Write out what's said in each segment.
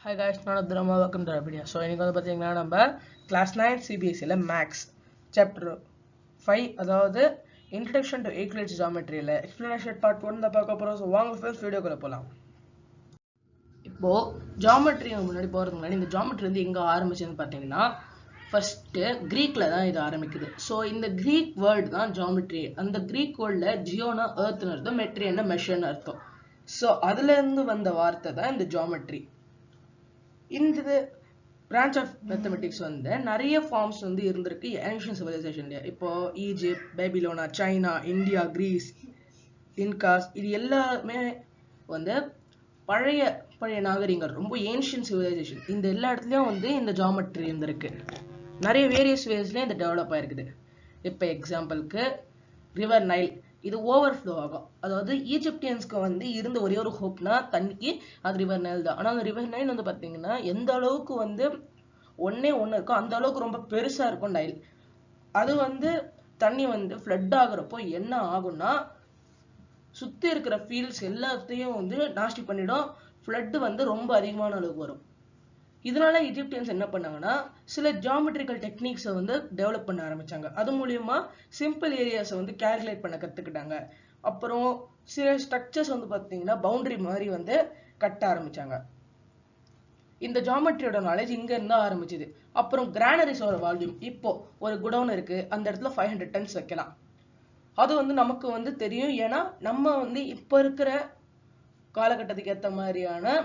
Hi guys, welcome to our video. So, இன்னைக்கு வந்து பாத்தீங்கன்னா நம்ம class 9 CBSE ல Max chapter 5 அதாவது Introduction to Euclid'S Geometry ல explanation part 1 தான் பார்க்க போறோம். So, வாங்க ஃப்ரெண்ட்ஸ் வீடியோக்குள்ள போலாம். இப்போ ஜியோமெட்ரி முன்னாடி போறதுக்கு முன்னாடி இந்த ஜியோமெட்ரி வந்து எங்க ஆரம்பிச்சதுன்னு பாத்தீங்கன்னா ஃபர்ஸ்ட் கிரீக்ல தான் இது ஆரம்பிக்குது. ஸோ இந்த கிரீக் வேர்ட் தான் ஜியோமெட்ரி. அந்த கிரீக் வேர்ட்ல ஜியோனா எர்த்னு அர்த்தம், மெட்ரின்னா மெஷர்னு அர்த்தம். ஸோ அதுல இருந்து வந்த வார்த்தை தான் இந்த ஜியோமெட்ரி. இந்த பிரான்ச் ஆஃப் மேத்தமெட்டிக்ஸ் வந்து நிறைய ஃபார்ம்ஸ் வந்து இருந்திருக்கு ஏன்ஷியன் சிவிலைசேஷன்ல. இப்போ Egypt, Babylonia, China, India, Greece, Incas, இது எல்லாமே வந்து பழைய பழைய நாகரிகங்கள், ரொம்ப ஏன்ஷியன் சிவிலைசேஷன். இந்த எல்லா இடத்துலயும் வந்து இந்த ஜியோமெட்ரி இருந்திருக்கு. நிறைய வேரியஸ் வேஸ்ல இந்த டெவலப் ஆயிருக்குது. இப்போ எக்ஸாம்பிளுக்கு ரிவர் நைல், இது ஓவர்ஃப்ளோ ஆகும். அதாவது ஈஜிப்டியன்ஸ்க்கு வந்து இருந்த ஒரே ஒரு ஹோப்னா தண்ணிக்கு அது ரிவர் நைல் தான். ஆனால் அந்த ரிவர் நைல் வந்து பார்த்தீங்கன்னா எந்த அளவுக்கு வந்து ஒன்னே ஒன்று இருக்கும் அந்த அளவுக்கு ரொம்ப பெருசா இருக்கும் நைல். அது வந்து தண்ணி வந்து ஃப்ளட் ஆகுறப்போ என்ன ஆகும்னா சுத்தி இருக்கிற ஃபீல்ட்ஸ் எல்லாத்தையும் வந்து நாஸ்தி பண்ணிடும். ஃப்ளட் வந்து ரொம்ப அதிகமான அளவுக்கு வரும். இதனால ஈஜிப்டியன்ஸ் என்ன பண்ணாங்கன்னா சில ஜியோமெட்ரிக்கல் டெக்னிக்ஸை வந்து டெவலப் பண்ண ஆரம்பிச்சாங்க. அது மூலியமா சிம்பிள் ஏரியாஸை வந்து கால்குலேட் பண்ண கத்துக்கிட்டாங்க. அப்புறம் சில ஸ்ட்ரக்சர்ஸ் வந்து பார்த்தீங்கன்னா பவுண்டரி மாதிரி வந்து கட்ட ஆரம்பிச்சாங்க. இந்த ஜியோமெட்ரியோட நாலேஜ் இங்க இருந்தா ஆரம்பிச்சது. அப்புறம் கிரானரிஸோட வால்யூம், இப்போ ஒரு குடவுன் இருக்கு, அந்த இடத்துல 500 டன்ஸ் வைக்கலாம். அது வந்து நமக்கு வந்து தெரியும். ஏன்னா நம்ம வந்து இப்ப இருக்கிற காலகட்டத்துக்கு ஏற்ற மாதிரியான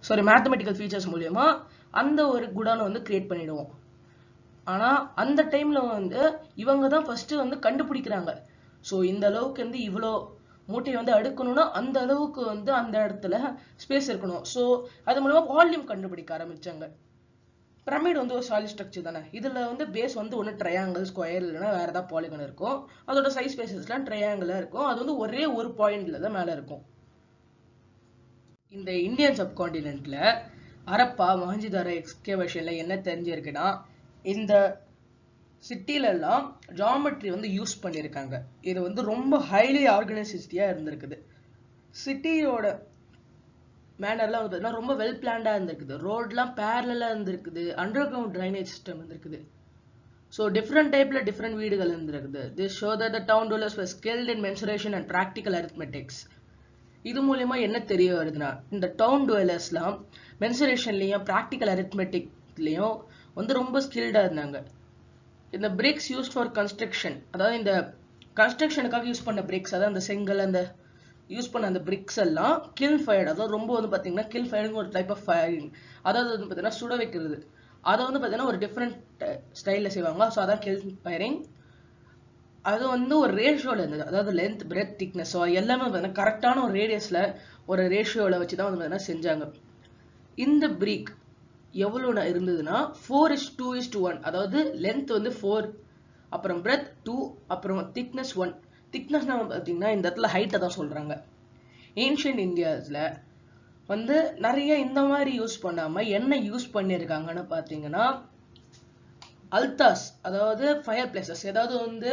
மேத்தமெட்டிக்கல் ஃபீச்சர்ஸ் மூலியமா அந்த ஒரு குடோனை வந்து கிரியேட் பண்ணிடுவோம். ஆனா அந்த டைம்ல வந்து இவங்க தான் ஃபர்ஸ்ட் வந்து கண்டுபிடிக்கிறாங்க. ஸோ இந்த அளவுக்கு வந்து இவ்வளோ மூட்டையை வந்து அடுக்கணும்னா அந்த அளவுக்கு வந்து அந்த இடத்துல ஸ்பேஸ் இருக்கணும். ஸோ அது மூலமா வால்யூம் கண்டுபிடிக்க ஆரம்பிச்சாங்க. பிரமிட் வந்து ஒரு சாலிட் ஸ்ட்ரக்சர் தானே. இதுல வந்து பேஸ் வந்து ஒன்று ட்ரையாங்கிள், ஸ்கொயர், இல்லைன்னா வேற ஏதாவது பாலிகன் இருக்கும். அதோட சைஸ் பேசஸ்லாம் ட்ரையாங்கிளா இருக்கும். அது வந்து ஒரே ஒரு பாயிண்ட்ல தான் மேல இருக்கும். இந்த இந்தியன் சப்கான்டினென்ட்ல ஹரப்பா, மொஹெஞ்சோ-தாரோ எக்ஸ்கவேஷன்ல என்ன தெரிஞ்சிருக்குன்னா இந்த சிட்டில எல்லாம் ஜியோமெட்ரி வந்து யூஸ் பண்ணியிருக்காங்க. இது வந்து ரொம்ப ஹைலி ஆர்கனைஸ்ட் சிட்டியா இருந்திருக்குது. சிட்டியோட மேனர்லாம் வந்து பார்த்தீங்கன்னா ரொம்ப வெல் பிளான்டா இருந்திருக்குது. ரோட்லாம் பேரலா இருந்திருக்குது. அண்டர் கிரவுண்ட் ட்ரைனேஜ் சிஸ்டம் இருந்திருக்குது. ஸோ டிஃப்ரெண்ட் டைப்ல டிஃப்ரெண்ட் வீடுகள் இருந்திருக்குது. This show that the down dwellers were skilled in mensuration and practical arithmetics. இது மூலமா என்ன தெரிய வருதுன்னா இந்த டவுன் டுவெலர்ஸ்லாம் மென்சுரேஷன்லயும் ப்ராக்டிக்கல் அரித்மெட்டிக்லயும் வந்து ரொம்ப ஸ்கில்டா இருந்தாங்க. இந்த பிரிக்ஸ் யூஸ் ஃபார் கன்ஸ்ட்ரக்ஷன், அதாவது இந்த கன்ஸ்ட்ரக்ஷனுக்காக யூஸ் பண்ண பிரிக்ஸ், அதாவது அந்த செங்கல், அந்த யூஸ் பண்ண அந்த பிரிக்ஸ் எல்லாம் கில் ஃபயர்டு, அதாவது ரொம்ப வந்து பார்த்தீங்கன்னா கில் ஃபயர்டுங்க ஒரு டைப் ஆஃப் ஃபயரிங், அதாவது வந்து பார்த்தீங்கன்னா சுட வைக்கிறது. அதை வந்து பார்த்தீங்கன்னா ஒரு டிஃப்ரெண்ட் ஸ்டைலில் செய்வாங்க. ஸோ அதான் கில் ஃபயரிங். அது வந்து ஒரு ரேஷியோல இருந்தது, அதாவது லென்த், பிரெத், திக்னஸ், ஸோ எல்லாமே கரெக்டான ஒரு ரேடியஸ்ல ஒரு ரேஷியோல வச்சு தான் வந்து செஞ்சாங்க. இந்த பிரீக் எவ்வளோ இருந்ததுன்னா 4:2:1, அதாவது லென்த் வந்து 4, அப்புறம் பிரெத் 2, அப்புறம் திக்னஸ் 1. திக்னஸ்னா பார்த்தீங்கன்னா இந்த இடத்துல ஹைட்டை தான் சொல்றாங்க. ஏன்ஷியன்ட் இந்தியாஸ்ல வந்து நிறைய இந்த மாதிரி யூஸ் பண்ணாம என்ன யூஸ் பண்ணியிருக்காங்கன்னு பார்த்தீங்கன்னா அல்தாஸ், அதாவது ஃபயர் பிளேசஸ். ஏதாவது வந்து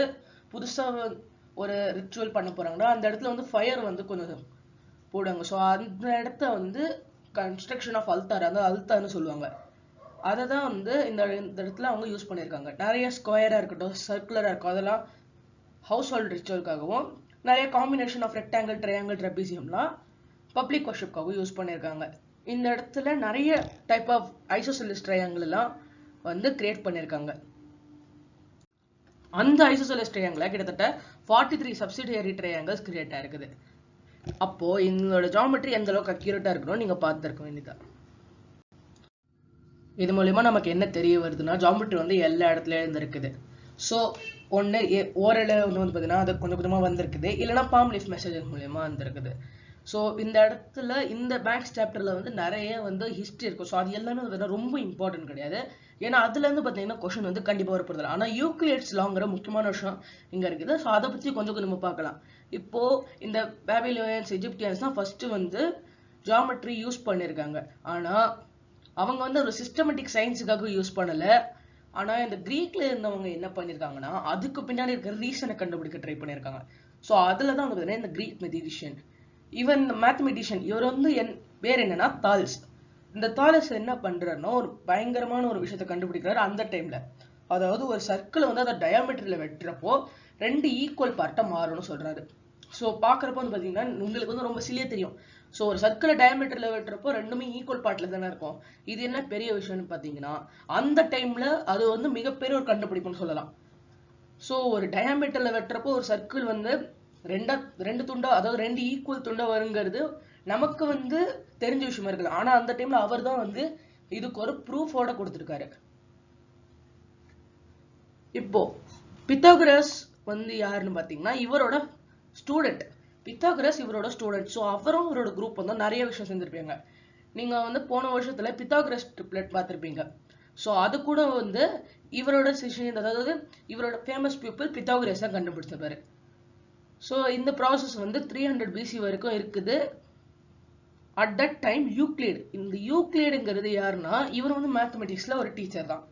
புதுசா ஒரு ரிச்சுவல் பண்ண போறாங்கன்னா அந்த இடத்துல வந்து ஃபயர் வந்து கொஞ்சம் போடுவாங்க. ஸோ அந்த இடத்த வந்து கன்ஸ்ட்ரக்ஷன் ஆஃப் அல்தார், அதாவது அல்தார்னு சொல்லுவாங்க. அதை தான் வந்து இந்த இடத்துல அவங்க யூஸ் பண்ணியிருக்காங்க. நிறைய ஸ்கொயரா இருக்கட்டும், சர்க்குலரா இருக்கும், அதெல்லாம் ஹவுஸ் ஹோல்ட் ரிச்சுவலுக்காகவும், நிறைய காம்பினேஷன் ஆஃப் ரெக்டாங்கிள், ட்ரையாங்கிள், ட்ரெபீசியம்லாம் பப்ளிக் வர்ஷிப்காகவும் யூஸ் பண்ணியிருக்காங்க. இந்த இடத்துல நிறைய டைப் ஆஃப் ஐசோசெலஸ் ட்ரையாங்கிள் எல்லாம் வந்து கிரியேட் பண்ணியிருக்காங்க. அந்த ஐசோசெலஸ் ட்ரையாங்கிள கிட்டத்தட்ட 43 சப்சிடியரி ட்ரையாங்கிள்ஸ் கிரியேட் ஆயிருக்குது. அப்போ இதோட ஜியோமெட்ரி எந்த அளவுக்கு அக்யூரேட்டா இருக்கணும் நீங்க பார்த்துருக்க வேண்டியதா. இது மூலமா நமக்கு என்ன தெரிய வருதுன்னா ஜியோமெட்ரி வந்து எல்லா இடத்துலயும் இருந்திருக்குது. ஸோ ஒன்று ஓரளவு ஒன்று வந்து பார்த்தீங்கன்னா அது கொஞ்சம் கொஞ்சமாக வந்திருக்குது, இல்லைன்னா பாம் லீஃப் மெசேஜஸ் மூலயமா வந்திருக்குது. ஸோ இந்த இடத்துல இந்த மேக்ஸ் சாப்டர்ல வந்து நிறைய வந்து ஹிஸ்ட்ரி இருக்கும். ஸோ அது எல்லாமே வந்து ரொம்ப இம்பார்ட்டன்ட் கிடையாது. ஏன்னா அதுல இருந்து பார்த்தீங்கன்னா கொஸ்டின் வந்து கண்டிப்பாக வரப்படுது. ஆனால் யூக்ளிட்ஸ் லாங்கிற முக்கியமான விஷயம் இங்க இருக்குது. ஸோ அதை பற்றி கொஞ்சம் நம்ம பார்க்கலாம். இப்போ இந்த பாபிலோனியன்ஸ், எஜிப்டியன்ஸ் தான் ஃபர்ஸ்ட் வந்து ஜியோமெட்ரி யூஸ் பண்ணியிருக்காங்க. ஆனா அவங்க வந்து ஒரு சிஸ்டமேட்டிக் சயின்ஸுக்காக யூஸ் பண்ணல. ஆனா இந்த கிரீக்ல இருந்தவங்க என்ன பண்ணிருக்காங்கன்னா அதுக்கு பின்னாடி இருக்கிற ரீசனை கண்டுபிடிக்க ட்ரை பண்ணிருக்காங்க. ஸோ அதுல தான் வந்து இந்த கிரீக் மெத்தீஷியன் இவன் மேத்தமெட்டிஷியன் இவர் வந்து பேர் என்னன்னா தால்ஸ். இந்த தாலஸ் என்ன பண்றாருன்னா ஒரு பயங்கரமான ஒரு விஷயத்தை கண்டுபிடிக்கிறாரு அந்த டைம்ல. அதாவது ஒரு சர்க்கிள் வந்து அதை டயாமீட்டர்ல வெட்டுறப்போ 2 ஈக்குவல் பார்ட்டா மாறும்னு சொல்றாரு. ஸோ பாக்குறப்போ வந்து பாத்தீங்கன்னா உங்களுக்கு வந்து ரொம்ப சிலியா தெரியும். ஸோ ஒரு சர்க்கிளை டயாமீட்டர்ல வெட்டுறப்போ ரெண்டுமே ஈக்குவல் பார்ட்ல தானே இருக்கும். இது என்ன பெரிய விஷயம்னு பாத்தீங்கன்னா அந்த டைம்ல அது வந்து மிகப்பெரிய ஒரு கண்டுபிடிப்புன்னு சொல்லலாம். ஸோ ஒரு டயாமீட்டர்ல வெட்டுறப்போ ஒரு சர்க்கிள் வந்து ரெண்டு துண்டா, அதாவது 2 ஈக்குவல் துண்டா வருங்கிறது நமக்கு வந்து தெரிஞ்ச விஷயமா இருக்குது. ஆனா அந்த டைம்ல அவர் தான் வந்து இதுக்கு ஒரு ப்ரூஃபோட கொடுத்திருக்காரு. இப்போ பித்தாகரஸ் வந்து யாருன்னு பாத்தீங்கன்னா இவரோட ஸ்டூடெண்ட். பித்தாகரஸ் இவரோட ஸ்டூடெண்ட். ஸோ அவரும் இவரோட குரூப் வந்து நிறைய விஷயம் செஞ்சிருப்பீங்க. நீங்க வந்து போன வருஷத்துல பித்தாகரஸ் ட்ரிப்லெட் பார்த்திருப்பீங்க. ஸோ அது கூட வந்து இவரோட சிஷியன், அதாவது இவரோட ஃபேமஸ் பீப்புள் பித்தாகரஸ் தான் கண்டுபிடிச்சிருப்பாரு. ஸோ இந்த ப்ராசஸ் வந்து 300 BC வரைக்கும் இருக்குது. அட் தட் டைம் யூக்ளிட், இந்த யூக்ளிடுங்கிறது யாருன்னா இவர் வந்து மேத்தமெட்டிக்ஸ்ல ஒரு டீச்சர் தான்.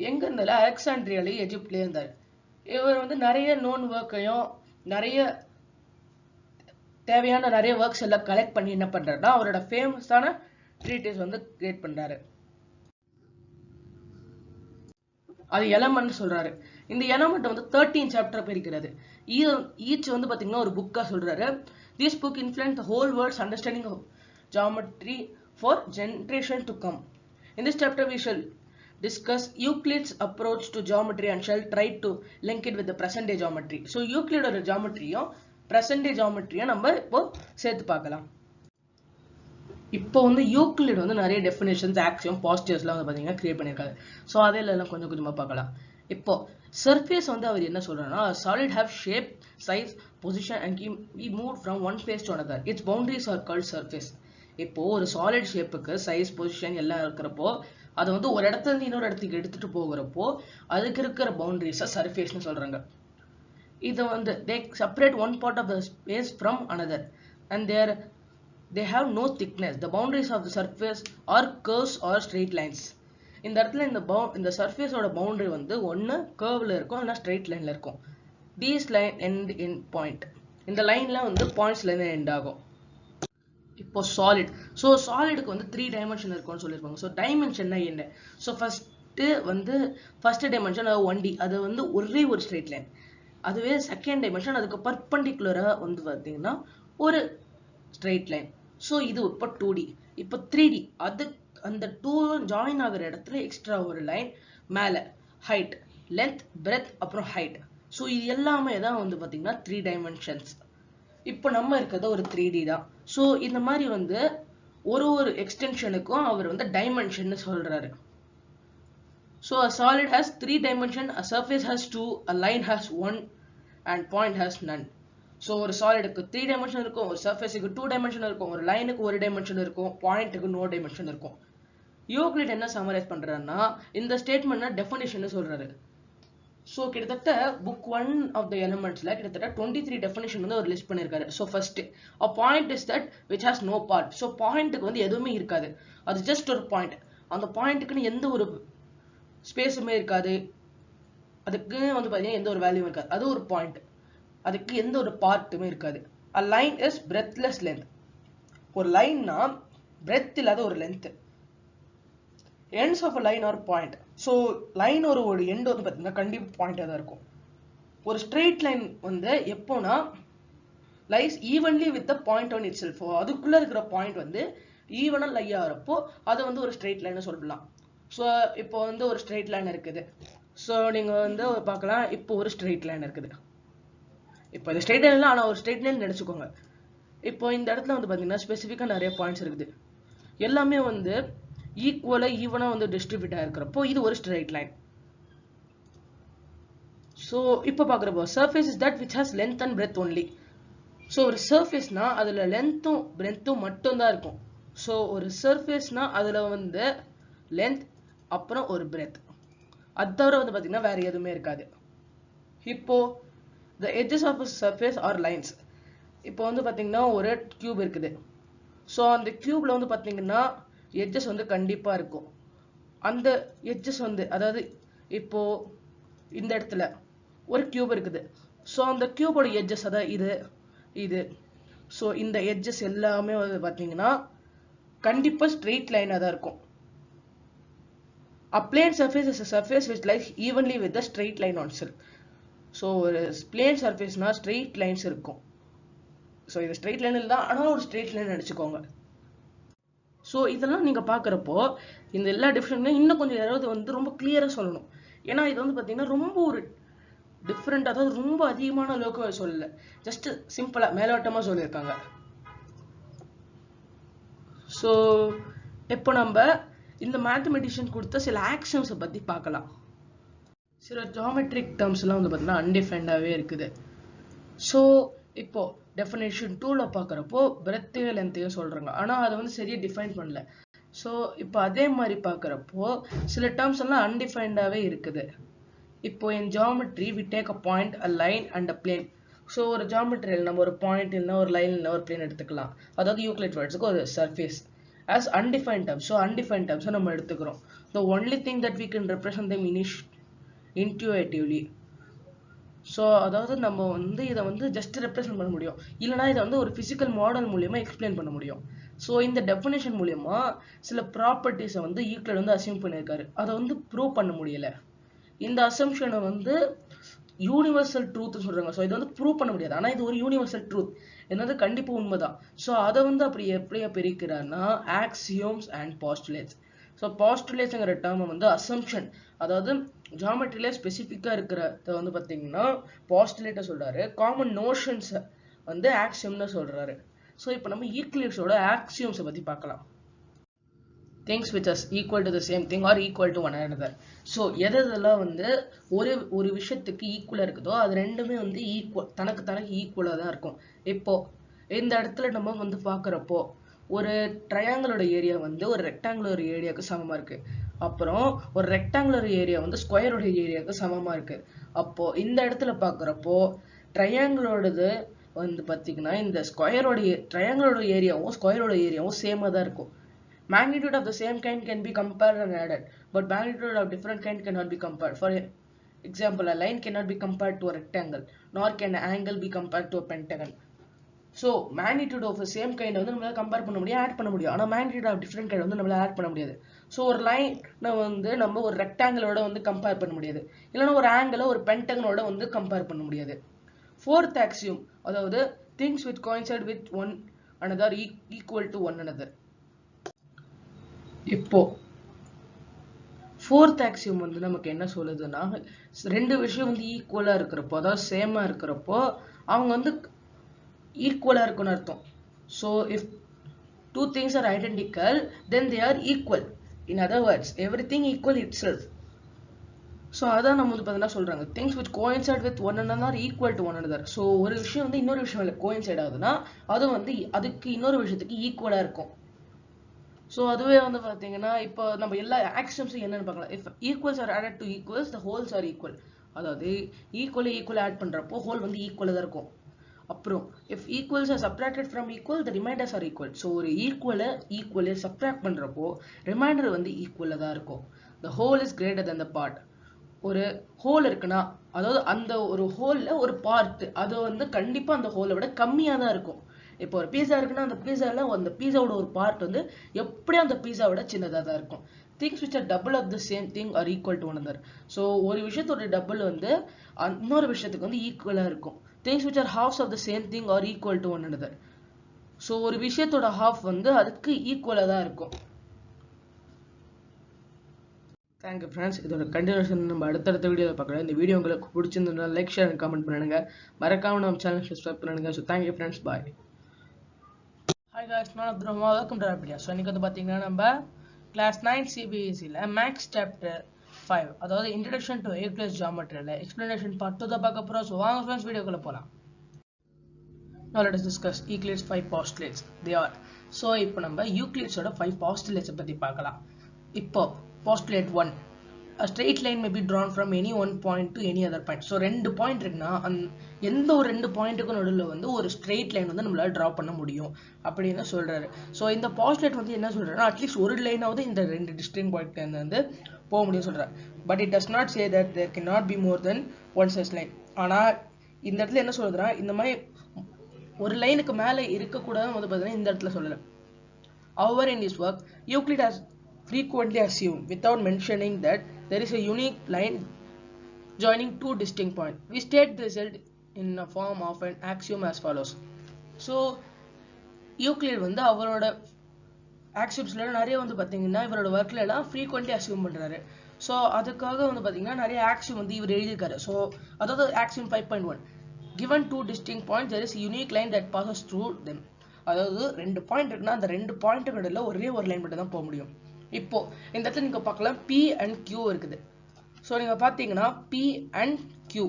எங்க இருந்தால அலெக்சாண்ட்ரியாலே எஜிப்ட்லயே இருந்தார். இவர் வந்து நிறைய நோன் ஒர்க்கையும் நிறைய தேவையான நிறைய ஒர்க்ஸ் எல்லாம் கலெக்ட் பண்ணி என்ன பண்றாருன்னா அவரோட ஃபேமஸான ட்ரீட்டிஸ் வந்து கிரியேட் பண்றாரு. அது எலமெண்ட் சொல்றாரு. இந்த எலமெண்ட் வந்து 13 சாப்டர் பிரிக்கிறது. ஈச் வந்து பாத்தீங்கன்னா ஒரு புக்கா சொல்றாரு. This book influence the whole world's understanding of geometry for generation to come. In this chapter we shall discuss Euclid's approach to geometry and shall try to link it with the present day geometry. So Euclid oda geometry present day geometry நம்ம இப்போ சேர்த்து பார்க்கலாம். இப்போ வந்து Euclid வந்து நிறைய definitions, Axiom, பாசிட்டிவ்ஸ்லாம் வந்து பாத்தீங்கன்னா கிரியேட் பண்ணிருக்காரு. ஸோ அதெல்லாம் கொஞ்சம் கொஞ்சமா பார்க்கலாம். இப்போ சர்ஃபேஸ் வந்து அவர் என்ன சொல்றாருன்னா solid have shape, size, position and can be moved from one place to another. Its boundaries are called surface. இப்போ ஒரு சாலிட் ஷேப்புக்கு சைஸ், பொசிஷன் எல்லாம் இருக்கிறப்போ அது வந்து ஒரு இடத்துல இருந்து இன்னொரு இடத்துக்கு எடுத்துட்டு போகிறப்போ அதுக்கு இருக்கிற பவுண்டரிஸை சர்ஃபேஸ்னு சொல்றாங்க. இது வந்து they separate one part of the space from another and they have no thickness. The boundaries of the surface are curves or straight lines. இந்த இடத்துல இந்த சர்ஃபேஸோட பவுண்டரி வந்து ஒன்னு கர்வ்ல இருக்கும் இல்லைன்னா ஸ்ட்ரெயிட் லைன்ல இருக்கும். These line end in point. இந்த லைன்ல வந்து பாயிண்ட்ஸ்ல இருந்து எண்ட் ஆகும். இப்போ சாலிட். ஸோ சாலிடுக்கு வந்து 3 டைமென்ஷன் இருக்கும்னு சொல்லியிருப்பாங்க. ஸோ டைமென்ஷன்னா என்ன? ஸோ ஃபர்ஸ்ட் டைமென்ஷன் அது 1D, அது வந்து ஒரே ஒரு ஸ்ட்ரெயிட் லைன். அதுவே செகண்ட் டைமென்ஷன் அதுக்கு பர்பண்டிகுலரா வந்து பார்த்தீங்கன்னா ஒரு ஸ்ட்ரெயிட் லைன். ஸோ இது இப்போ 2D. இப்போ 3D, அது அந்த 2 ஜாயின் ஆகிற இடத்துல எக்ஸ்ட்ரா ஒரு லைன், மேலே ஹைட், லென்த், பிரெத், அப்புறம் ஹைட். ஸோ இது எல்லாமே தான் வந்து பார்த்தீங்கன்னா 3 டைமென்ஷன்ஸ். இப்போ நம்ம இருக்கிறது ஒரு 3D தான். ஸோ இந்த மாதிரி வந்து ஒரு எக்ஸ்டென்ஷனுக்கும் அவர் வந்து டைமென்ஷன் சொல்றாரு. So a solid has 3 dimension, a surface has 2, a line has 1 and point has none. So ஒரு சாலிடுக்கு 3 டைமென்ஷன் இருக்கும், ஒரு சர்ஃபேஸுக்கு 2 டைமென்ஷன் இருக்கும், ஒரு லைனுக்கு 1 டைமென்ஷன் இருக்கும், பாயிண்ட்டுக்கு நோ டைமென்ஷன் இருக்கும். யூக்ளிட் என்ன சம்மரைஸ் பண்றாருன்னா இந்த ஸ்டேட்மெண்ட்னா டெஃபினிஷன் சொல்றாரு. ஸோ கிட்டத்தட்ட புக் 1 ஆஃப் த எலிமெண்ட்ஸ்ல கிட்டத்தட்ட 23 டெஃபினிஷன் வந்து ஒரு லிஸ்ட் பண்ணியிருக்காரு. So first a point is that which has no part. So பாயிண்ட்டுக்கு வந்து எதுவுமே இருக்காது, அது ஜஸ்ட் ஒரு பாயிண்ட். அந்த பாயிண்ட்டுக்குன்னு எந்த ஒரு ஸ்பேஸுமே இருக்காது, அதுக்கு வந்து பார்த்தீங்கன்னா எந்த ஒரு வேல்யூவும் இருக்காது, அது ஒரு பாயிண்ட். அதுக்கு எந்த ஒரு பார்ட்டுமே இருக்காது. a line is breathless length. ஒரு லைன்னா பிரெத் இல்லாத ஒரு length. ends of a line or point. So line ஒரு எண்ட் வந்து பார்த்தீங்கன்னா கண்டிப்பாக பாயிண்டாக தான் இருக்கும். ஒரு ஸ்ட்ரெயிட் லைன் வந்து எப்போனா lies evenly with the point on it self. அதுக்குள்ள இருக்கிற பாயிண்ட் வந்து ஈவனாக லை ஆகிறப்போ அது வந்து ஒரு ஸ்ட்ரெயிட் லைன் சொல்லலாம். ஸோ இப்போ வந்து ஒரு ஸ்ட்ரெயிட் லைன் இருக்குது. ஸோ நீங்கள் வந்து பார்க்கலாம், இப்போ ஒரு ஸ்ட்ரெயிட் லைன் இருக்குது. இப்போ இது ஸ்ட்ரெயிட் லைன் இல்லை, ஆனால் ஒரு ஸ்ட்ரெயிட் லைன் நினச்சிக்கோங்க. இப்போ இந்த இடத்துல வந்து பார்த்தீங்கன்னா ஸ்பெசிஃபிக்காக நிறைய பாயிண்ட்ஸ் இருக்குது, எல்லாமே வந்து ஈவனா வந்து டிஸ்ட்ரிபியூட் ஆயிருக்கிறப்போ இது ஒரு ஸ்ட்ரெயிட் லைன். ஸோ இப்போ பார்க்குறப்போ surface is that which has length and breadth only. So ஒரு சர்ஃபேஸ்னா அதில் லென்த்தும் பிரெத்தும் மட்டும்தான் இருக்கும். ஸோ ஒரு சர்ஃபேஸ்னா அதில் வந்து லென்த் அப்புறம் ஒரு பிரெத், அது தவிர வந்து பார்த்தீங்கன்னா வேற எதுவுமே இருக்காது. இப்போ the edges of a surface are lines. இப்போ வந்து பார்த்தீங்கன்னா ஒரு கியூப் இருக்குது. ஸோ அந்த கியூப்ல வந்து பார்த்தீங்கன்னா எட்ஜஸ் வந்து கண்டிப்பா இருக்கும். அந்த எட்ஜஸ் வந்து அதாவது இப்போ இந்த இடத்துல ஒரு கியூப் இருக்குது. ஸோ அந்த கியூபோட எட்ஜஸ் அதாவது இது ஸோ இந்த எட்ஜஸ் எல்லாமே வந்து பார்த்தீங்கன்னா கண்டிப்பாக ஸ்ட்ரெயிட் லைனாக தான் இருக்கும். A plane surface is a surface which lies evenly with the straight line on itself. So ஒரு பிளேன் சர்ஃபேஸ்னா ஸ்ட்ரெயிட் லைன்ஸ் இருக்கும். ஸோ இது ஸ்ட்ரெயிட் லைன் இல்லை தான், ஆனால் ஒரு ஸ்ட்ரெயிட் லைன் அடிச்சுக்கோங்க. ஸோ இதெல்லாம் நீங்கள் பார்க்குறப்போ இந்த எல்லா டிஃப்ரெண்ட்லையும் இன்னும் கொஞ்சம் யாராவது வந்து ரொம்ப கிளியராக சொல்லணும். ஏன்னா இது வந்து பார்த்தீங்கன்னா ரொம்ப ஒரு டிஃப்ரெண்ட், அதாவது ரொம்ப அதிகமான அளவுக்கு சொல்லலை, ஜஸ்ட் சிம்பிளாக மேலோட்டமாக சொல்லியிருக்காங்க. ஸோ இப்போ நம்ம இந்த மேத்தமெட்டிஷியன் கொடுத்த சில ஆக்ஷன்ஸை பற்றி பார்க்கலாம். சில ஜியோமெட்ரிக் டேர்ம்ஸ்லாம் வந்து பார்த்தீங்கன்னா அன்டிஃபைன்டாகவே இருக்குது. ஸோ இப்போ டெஃபினேஷன் 2ல் பார்க்குறப்போ பிரெத்தையும் லென்த்தையும் சொல்கிறாங்க, ஆனால் அதை வந்து சரியாக டிஃபைன் பண்ணல. ஸோ இப்போ அதே மாதிரி பார்க்குறப்போ சில டேர்ம்ஸ் எல்லாம் அன்டிஃபைன்டாகவே இருக்குது. இப்போ in geometry we take a point, a line and a plane. So ஒரு ஜியோமெட்ரியில் நம்ம ஒரு பாயிண்ட் இல்லைனா ஒரு லைன் இல்லைனா ஒரு பிளேன் எடுத்துக்கலாம். அதாவது யூக்ளிட் வேர்ட்ஸுக்கு ஒரு surface as undefined terms. So undefined terms நம்ம எடுத்துக்கிறோம். The only thing that we can represent them intuitively. So அதாவது நம்ம வந்து இதை வந்து ஜஸ்ட் ரெப்ரசென்ட் பண்ண முடியும், இல்லைனா இதை வந்து ஒரு ஃபிசிக்கல் மாடல் மூலியமாக எக்ஸ்பிளைன் பண்ண முடியும். ஸோ இந்த டெஃபினேஷன் மூலியமா சில ப்ராப்பர்ட்டிஸை வந்து யூக்ளிட் வந்து அசியூம் பண்ணியிருக்காரு. அதை வந்து ப்ரூவ் பண்ண முடியல. இந்த அசம்ஷனை வந்து யூனிவர்சல் ட்ரூத் சொல்றாங்க. ஸோ இதை வந்து ப்ரூவ் பண்ண முடியாது, ஆனால் இது ஒரு யூனிவர்சல் ட்ரூத், என்னது கண்டிப்பாக உண்மைதான். ஸோ அதை வந்து அப்படி எப்படியா பிரிக்கிறான்னா ஆக்சியோம்ஸ் அண்ட் பாஸ்டுலேட்ஸ். ஸோ பாஸ்டுலேட்ஸ்ங்கிற டேர்மை வந்து அசம்ஷன், அதாவது ஜியோமெட்ரியில ஸ்பெசிஃபிக்காக இருக்கிறத வந்து பார்த்தீங்கன்னா பாஸ்டுலேட்டை சொல்றாரு, காமன் நோஷன்ஸை வந்து ஆக்சியம்னு சொல்றாரு. ஸோ இப்போ நம்ம யூக்ளிட்ஸோட ஆக்சியோம்ஸை பற்றி பார்க்கலாம். things which are equal to the same thing or equal to one another. So எதெல்லாம் வந்து ஒரு விஷயத்துக்கு ஈக்குவலாக இருக்குதோ அது ரெண்டுமே வந்து தனக்கு ஈக்குவலாக தான் இருக்கும். இப்போ இந்த இடத்துல நம்ம வந்து பார்க்குறப்போ ஒரு ட்ரையாங்கிளோட ஏரியா வந்து ஒரு ரெக்டாங்குலர் ஏரியாவுக்கு சமமாக இருக்குது. அப்புறம் ஒரு ரெக்டாங்குலர் ஏரியா வந்து ஸ்கொயரோட ஏரியாவுக்கு சமமாக இருக்குது. அப்போது இந்த இடத்துல பார்க்குறப்போ ட்ரையாங்கிளோடது வந்து பார்த்தீங்கன்னா இந்த ட்ரையாங்கிளோட ஏரியாவும் ஸ்கொயரோட ஏரியாவும் சேமாக தான் இருக்கும். Magnitude of the same kind can be compared and added, but magnitude of different kind cannot be compared. For example, a line cannot be compared to a rectangle, nor can an angle be compared to a pentagon. So magnitude of the same kind வந்து நம்மளால compare பண்ண முடியும், add பண்ண முடியும். ஆனால் magnitude of different kind வந்து நம்மளால add பண்ண முடியாது. ஸோ ஒரு லைனை வந்து நம்ம ஒரு ரெக்டாங்கிளோட வந்து கம்பேர் பண்ண முடியாது, இல்லைன்னா ஒரு ஆங்கிளை ஒரு பென்டகனோட வந்து கம்பேர் பண்ண முடியாது. ஃபோர்த் ஆக்சியம், அதாவது things which coincide with one another equal to one another. இப்போ ஃபோர்த் ஆக்சியம் வந்து நமக்கு என்ன சொல்லுதுன்னா ரெண்டு விஷயம் வந்து ஈக்குவலாக இருக்கிறப்போ, அதாவது சேமாக இருக்கிறப்போ அவங்க வந்து ஈக்குவலாக இருக்குன்னு அர்த்தம். So if two things are identical then they are equal. In other words everything equal itself. So அதான் நம்ம வந்து பார்த்தீங்கன்னா சொல்கிறாங்க things which coincide with one another equal to one another. So ஒரு விஷயம் வந்து இன்னொரு விஷயம் இல்லை கோயின்சைட் ஆகுதுன்னா அது வந்து அதுக்கு இன்னொரு விஷயத்துக்கு ஈக்குவலாக இருக்கும். ஸோ அதுவே வந்து பார்த்தீங்கன்னா இப்போ நம்ம எல்லா ஆக்ஷன்ஸும் என்னென்னு பார்க்கலாம். If equals are added to equals the wholes are equal. அதாவது ஈக்குவல் ஆட் பண்ணுறப்போ ஹோல் வந்து ஈக்குவலாக தான் இருக்கும். அப்புறம் if equals are subtracted from equal the remainders are equal. So ஒரு ஈக்குவலை சப்ராக்ட் பண்ணுறப்போ ரிமைண்டர் வந்து ஈக்குவலாக தான் இருக்கும். The whole is greater than the part. ஒரு ஹோல் இருக்குன்னா அதாவது அந்த ஒரு ஹோலில் ஒரு பார்ட் அது வந்து கண்டிப்பாக அந்த ஹோலை விட கம்மியாக தான் இருக்கும். இப்போ ஒரு பீஸா இருக்குன்னா அந்த பீஸாவில் அந்த பீஸாவோட ஒரு பார்ட் வந்து எப்படியும் அந்த பீஸாவோட சின்னதாக தான் இருக்கும். Things which are double of the same thing are equal to one other. So ஒரு விஷயத்தோட டபுள் வந்து இன்னொரு விஷயத்துக்கு வந்து ஈக்குவலாக இருக்கும். Things which are halves of the same thing are equal to one other. So ஒரு விஷயத்தோட ஹாஃப் வந்து அதுக்கு ஈக்குவலாக தான் இருக்கும். Thank you friends. இதோட கண்டினியூஷன் நம்ம அடுத்தடுத்த வீடியோவில் பார்க்கலாம். இந்த வீடியோ உங்களுக்கு பிடிச்சிருந்தா லைக் ஷேர் அண்ட் கமெண்ட் பண்ணுங்க. மறக்காம நம்ம சேனல் சப்ஸ்கிரைப் பண்ணுங்க. So thank you friends, bye. Hi guys, நான் Abdullah. Welcome to video. So இன்னைக்கு வந்து பார்த்தீங்கன்னா நம்ம கிளாஸ் 9 CBSEல மேக்ஸ் சாப்டர் 5, அதாவது introduction to EUCLID'S GEOMETRY explanation part 2 தான் பார்க்க போகிறோம். ஸோ வாங்க ஃப்ரெண்ட்ஸ் வீடியோக்குள்ள போகலாம். Now let us discuss Euclid's 5 postulates. They are. So இப்போ நம்ம யூக்ளிட்ஸோட 5 postulates பற்றி பார்க்கலாம். இப்போ postulate 1, a straight line may be drawn from any one point to any other point. So ரெண்டு பாயிண்ட் இருக்குன்னா எந்த ஒரு ரெண்டு பாயிண்ட்டுக்கும் நடுவில் வந்து ஒரு ஸ்ட்ரெயிட் லைன் வந்து நம்மளால ட்ரா பண்ண முடியும் அப்படின்னு சொல்றாரு. ஸோ இந்த பாஸ்டுலேட் வந்து என்ன சொல்றாருன்னா அட்லீஸ்ட் ஒரு லைனாவது இந்த ரெண்டு டிஸ்டிங்க்ட் பாயிண்ட் வந்து போக முடியும் சொல்றாரு. But it does not say that there can not be more than one such line. ஆனால் இந்த இடத்துல என்ன சொல்றதுன்னா இந்த மாதிரி ஒரு லைனுக்கு மேல இருக்க கூடாதுன்னு வந்து பாத்தீங்கன்னா இந்த இடத்துல சொல்லல. However, in his work, Euclid has frequently assumed, without mentioning, that there is a unique line joining two distinct points. We state the result in a form of an axiom as follows. So, Euclid வந்து அவரோட ஆக்சியம்ஸ்ல நிறைய வந்து பாத்தீங்கன்னா இவரோட ஒர்க்ல எல்லாம் frequently assume பண்றாரு. So அதுக்காக வந்து பாத்தீங்கன்னா நிறைய ஆக்சியம் வந்து இவர் எழுதியிருக்காரு. ஸோ அதாவது axiom 5.1, given two distinct points there is a unique line that passes through them. அதாவது ரெண்டு பாயிண்ட் இருக்குன்னா அந்த ரெண்டு பாயிண்ட்டுக்கு நடுவுல ஒரே ஒரு லைன் மட்டும் தான் போக முடியும். இப்போ இந்த இடத்துல நீங்க பார்க்கலாம் P and Q இருக்குது. ஸோ நீங்க பாத்தீங்கன்னா P and Q.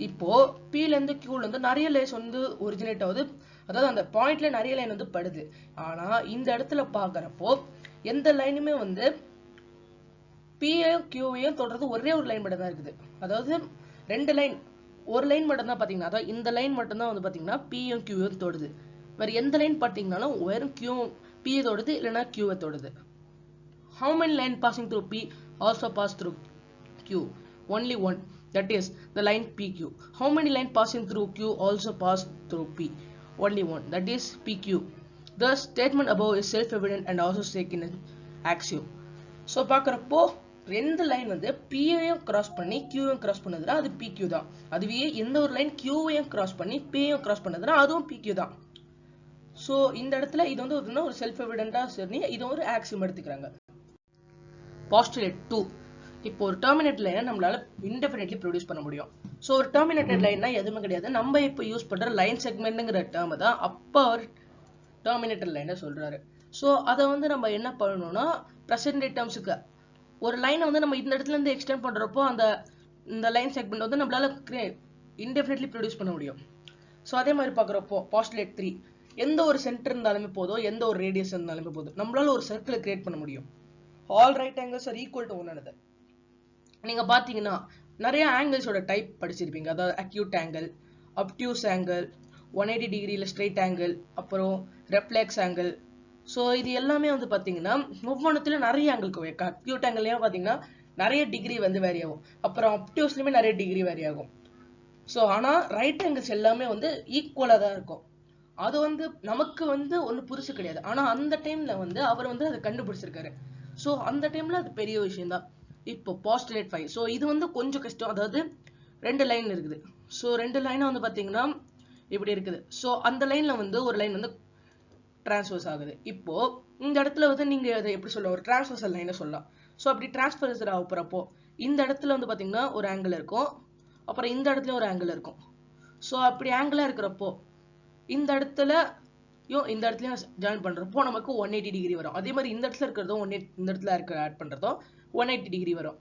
இப்போ P ல இருந்து Q ல இருந்து நிறைய லைன்ஸ் வந்து ஒரிஜினேட் ஆகுது. அதாவது அந்த பாயிண்ட்ல நிறைய லைன் வந்து படுது. ஆனா இந்த இடத்துல பாக்குறப்போ எந்த லைனுமே வந்து P-ஐயும் Q-ஐயும் தொடர்றது ஒரே ஒரு லைன் மட்டும் தான் இருக்குது. அதாவது ரெண்டு லைன், ஒரு லைன் மட்டும் தான் பாத்தீங்கன்னா, அதாவது இந்த லைன் மட்டும் தான் வந்து பாத்தீங்கன்னா P-யும் Q-யும் தொடுது. வேற எந்த லைன் பாத்தீங்கன்னாலும் வெறும் P தொடுது இல்லைன்னா Q தொடுது. How many line passing through P also pass through Q? Only one. That is the line PQ. How many line passing through Q also pass through P? Only one. That is PQ. The statement above is self-evident and also taken in axiom. So பார்க்கறப்போ ரெண்டு line வந்து P-ஐயும் cross பண்ணி Q-ஐயும் cross பண்ணதுன்னா அது PQ தான். அதுவே எந்த ஒரு line Q-ஐயும் cross பண்ணி P-ஐயும் கிராஸ் பண்ணதுன்னா அதுவும் PQ தான். ஸோ இந்த இடத்துல இது வந்து ஒரு செல்ஃப் எவிடென்டா சரி, இது ஒரு ஆக்சியம் எடுத்துக்கிறாங்க. Postulate 2. இப்போ ஒரு டெர்மினேட் லைனை நம்மளால இன்டெஃபினிட்லி ப்ரொடியூஸ் பண்ண முடியும். ஸோ ஒரு டெர்மினேட்டட் லைன்னா எதுவுமே கிடையாது, நம்ம இப்போ யூஸ் பண்ற லைன் செக்மெண்ட்ங்கிற டேர்ம் தான் அப்போ அவர் டெர்மினேட்டட் லைனை சொல்றாரு. ஸோ அதை வந்து நம்ம என்ன பண்ணணும்னா ப்ரெசென்ட் டே டேர்ம்ஸுக்கு ஒரு லைனை வந்து நம்ம இந்த இடத்துல இருந்து எக்ஸ்டெண்ட் பண்றப்போ இந்த லைன் செக்மெண்ட் வந்து நம்மளால இன்டெஃபினிட்லி ப்ரொடியூஸ் பண்ண முடியும். ஸோ அதே மாதிரி பார்க்குறப்போ Postulate 3, எந்த ஒரு சென்டர் இருந்தாலுமே போதும், எந்த ஒரு ரேடியஸ் இருந்தாலுமே போதும், நம்மளால ஒரு சர்க்கிளை கிரியேட் பண்ண முடியும். All right angles are equal to one another. நீங்க பாத்தீங்கன்னா நிறைய ஆங்கிள்ஸோட டைப் படிச்சிருப்பீங்க. அதாவது அக்யூட் ஆங்கிள், அப்டியூஸ் ஆங்கிள், 180 டிகிரில ஸ்ட்ரெயிட் ஆங்கிள், அப்புறம் ரெஃப்ளெக்ஸ் ஆங்கிள். ஸோ இது எல்லாமே வந்து பாத்தீங்கன்னா ஒவ்வொன்றுத்துல நிறைய ஆங்கிள். அக்யூட் ஆங்கிள்லயும் பாத்தீங்கன்னா நிறைய டிகிரி வந்து வேரி ஆகும், அப்புறம் அப்டியூஸ்லயுமே நிறைய டிகிரி வேரி ஆகும். ஸோ ஆனா ரைட் ஆங்கிள்ஸ் எல்லாமே வந்து ஈக்குவலா தான் இருக்கும். அது வந்து நமக்கு வந்து ஒண்ணு புதுசு கிடையாது. ஆனா அந்த டைம்ல வந்து அவர் வந்து அதை கண்டுபிடிச்சிருக்காரு. ஸோ அந்த டைம்ல அது பெரிய விஷயம் தான். இப்போ Postulate 5. ஸோ இது வந்து கொஞ்சம் கஷ்டம். அதாவது ரெண்டு லைன் இருக்குது. ஸோ ரெண்டு லைனை வந்து பாத்தீங்கன்னா இப்படி இருக்குது. ஸோ அந்த லைன்ல வந்து ஒரு லைன் வந்து டிரான்ஸ்வர்ஸ் ஆகுது. இப்போ இந்த இடத்துல வந்து நீங்க அதை எப்படி சொல்லலாம், ஒரு டிரான்ஸ்வர்சல் லைனை சொல்லலாம். ஸோ அப்படி டிரான்ஸ்வர்ஸ் ஆகுறப்போ இந்த இடத்துல வந்து பாத்தீங்கன்னா ஒரு ஆங்கிள் இருக்கும், அப்புறம் இந்த இடத்துல ஒரு ஆங்கிள் இருக்கும். ஸோ அப்படி ஆங்கிளா இருக்கிறப்போ இந்த இடத்துலயும் இந்த இடத்துலயும் ஜாயின் பண்றப்போ நமக்கு 180 டிகிரி வரும். அதே மாதிரி இந்த இடத்துல இருக்கிறதும் இந்த இடத்துல ஆட் பண்றதும் 180 டிகிரி வரும்.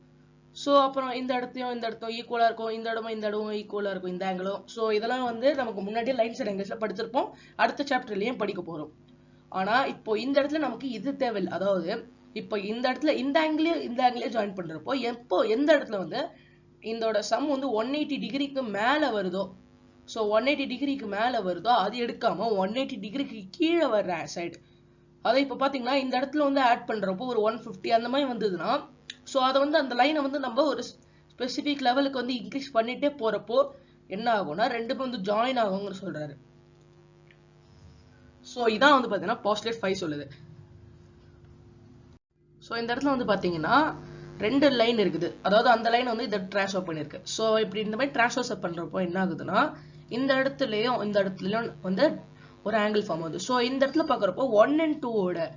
ஸோ அப்புறம் இந்த இடத்தையும் ஈக்குவலா இருக்கும், இந்த இடமும் ஈக்குவலா இருக்கும், இந்த ஆங்கிளும். ஸோ இதெல்லாம் வந்து நமக்கு முன்னாடியே லைன் சைட் ஆங்கிள்ஸ்ல படிச்சிருப்போம், அடுத்த சாப்டர்லயும் படிக்க போறோம். ஆனா இப்போ இந்த இடத்துல நமக்கு இது தேவையில்லை. அதாவது இப்போ இந்த இடத்துல இந்த ஆங்கிளையும் ஜாயின் பண்றப்போ எந்த இடத்துல வந்து இதோட சம் வந்து 180 டிகிரிக்கு மேல வருதோ, ஸோ 180 டிகிரிக்கு மேல வருதோ அது எடுக்காம 180 டிகிரிக்கு கீழே வர்ற சைடு, அதை இப்போ பாத்தீங்கன்னா இந்த இடத்துல வந்து ஆட் பண்றப்போ ஒரு 150 அந்த மாதிரி வந்ததுன்னா, ஸோ அதை வந்து அந்த லைனை வந்து நம்ம ஒரு ஸ்பெசிபிக் லெவலுக்கு வந்து இன்க்ரீஸ் பண்ணிட்டே போறப்போ என்ன ஆகும்னா ரெண்டுமே வந்து ஜாயின் ஆகும்னு சொல்றாரு. ஸோ இதான் வந்து பாத்தீங்கன்னா Postulate 5 சொல்லுது. ஸோ இந்த இடத்துல வந்து பாத்தீங்கன்னா ரெண்டு லைன் இருக்குது. அதாவது அந்த லைன் வந்து இதை டிரான்ஸ்ஃபர் பண்ணிருக்கு. ஸோ இப்படி இந்த மாதிரி டிரான்ஸ்ஃபர் பண்றப்போ என்ன ஆகுதுன்னா இந்த இடத்துலயும் வந்து ஒரு ஆங்கிள் ஃபார்ம் ஆகுது. ஸோ இந்த இடத்துல பாக்குறப்போ 1 and 2ஓட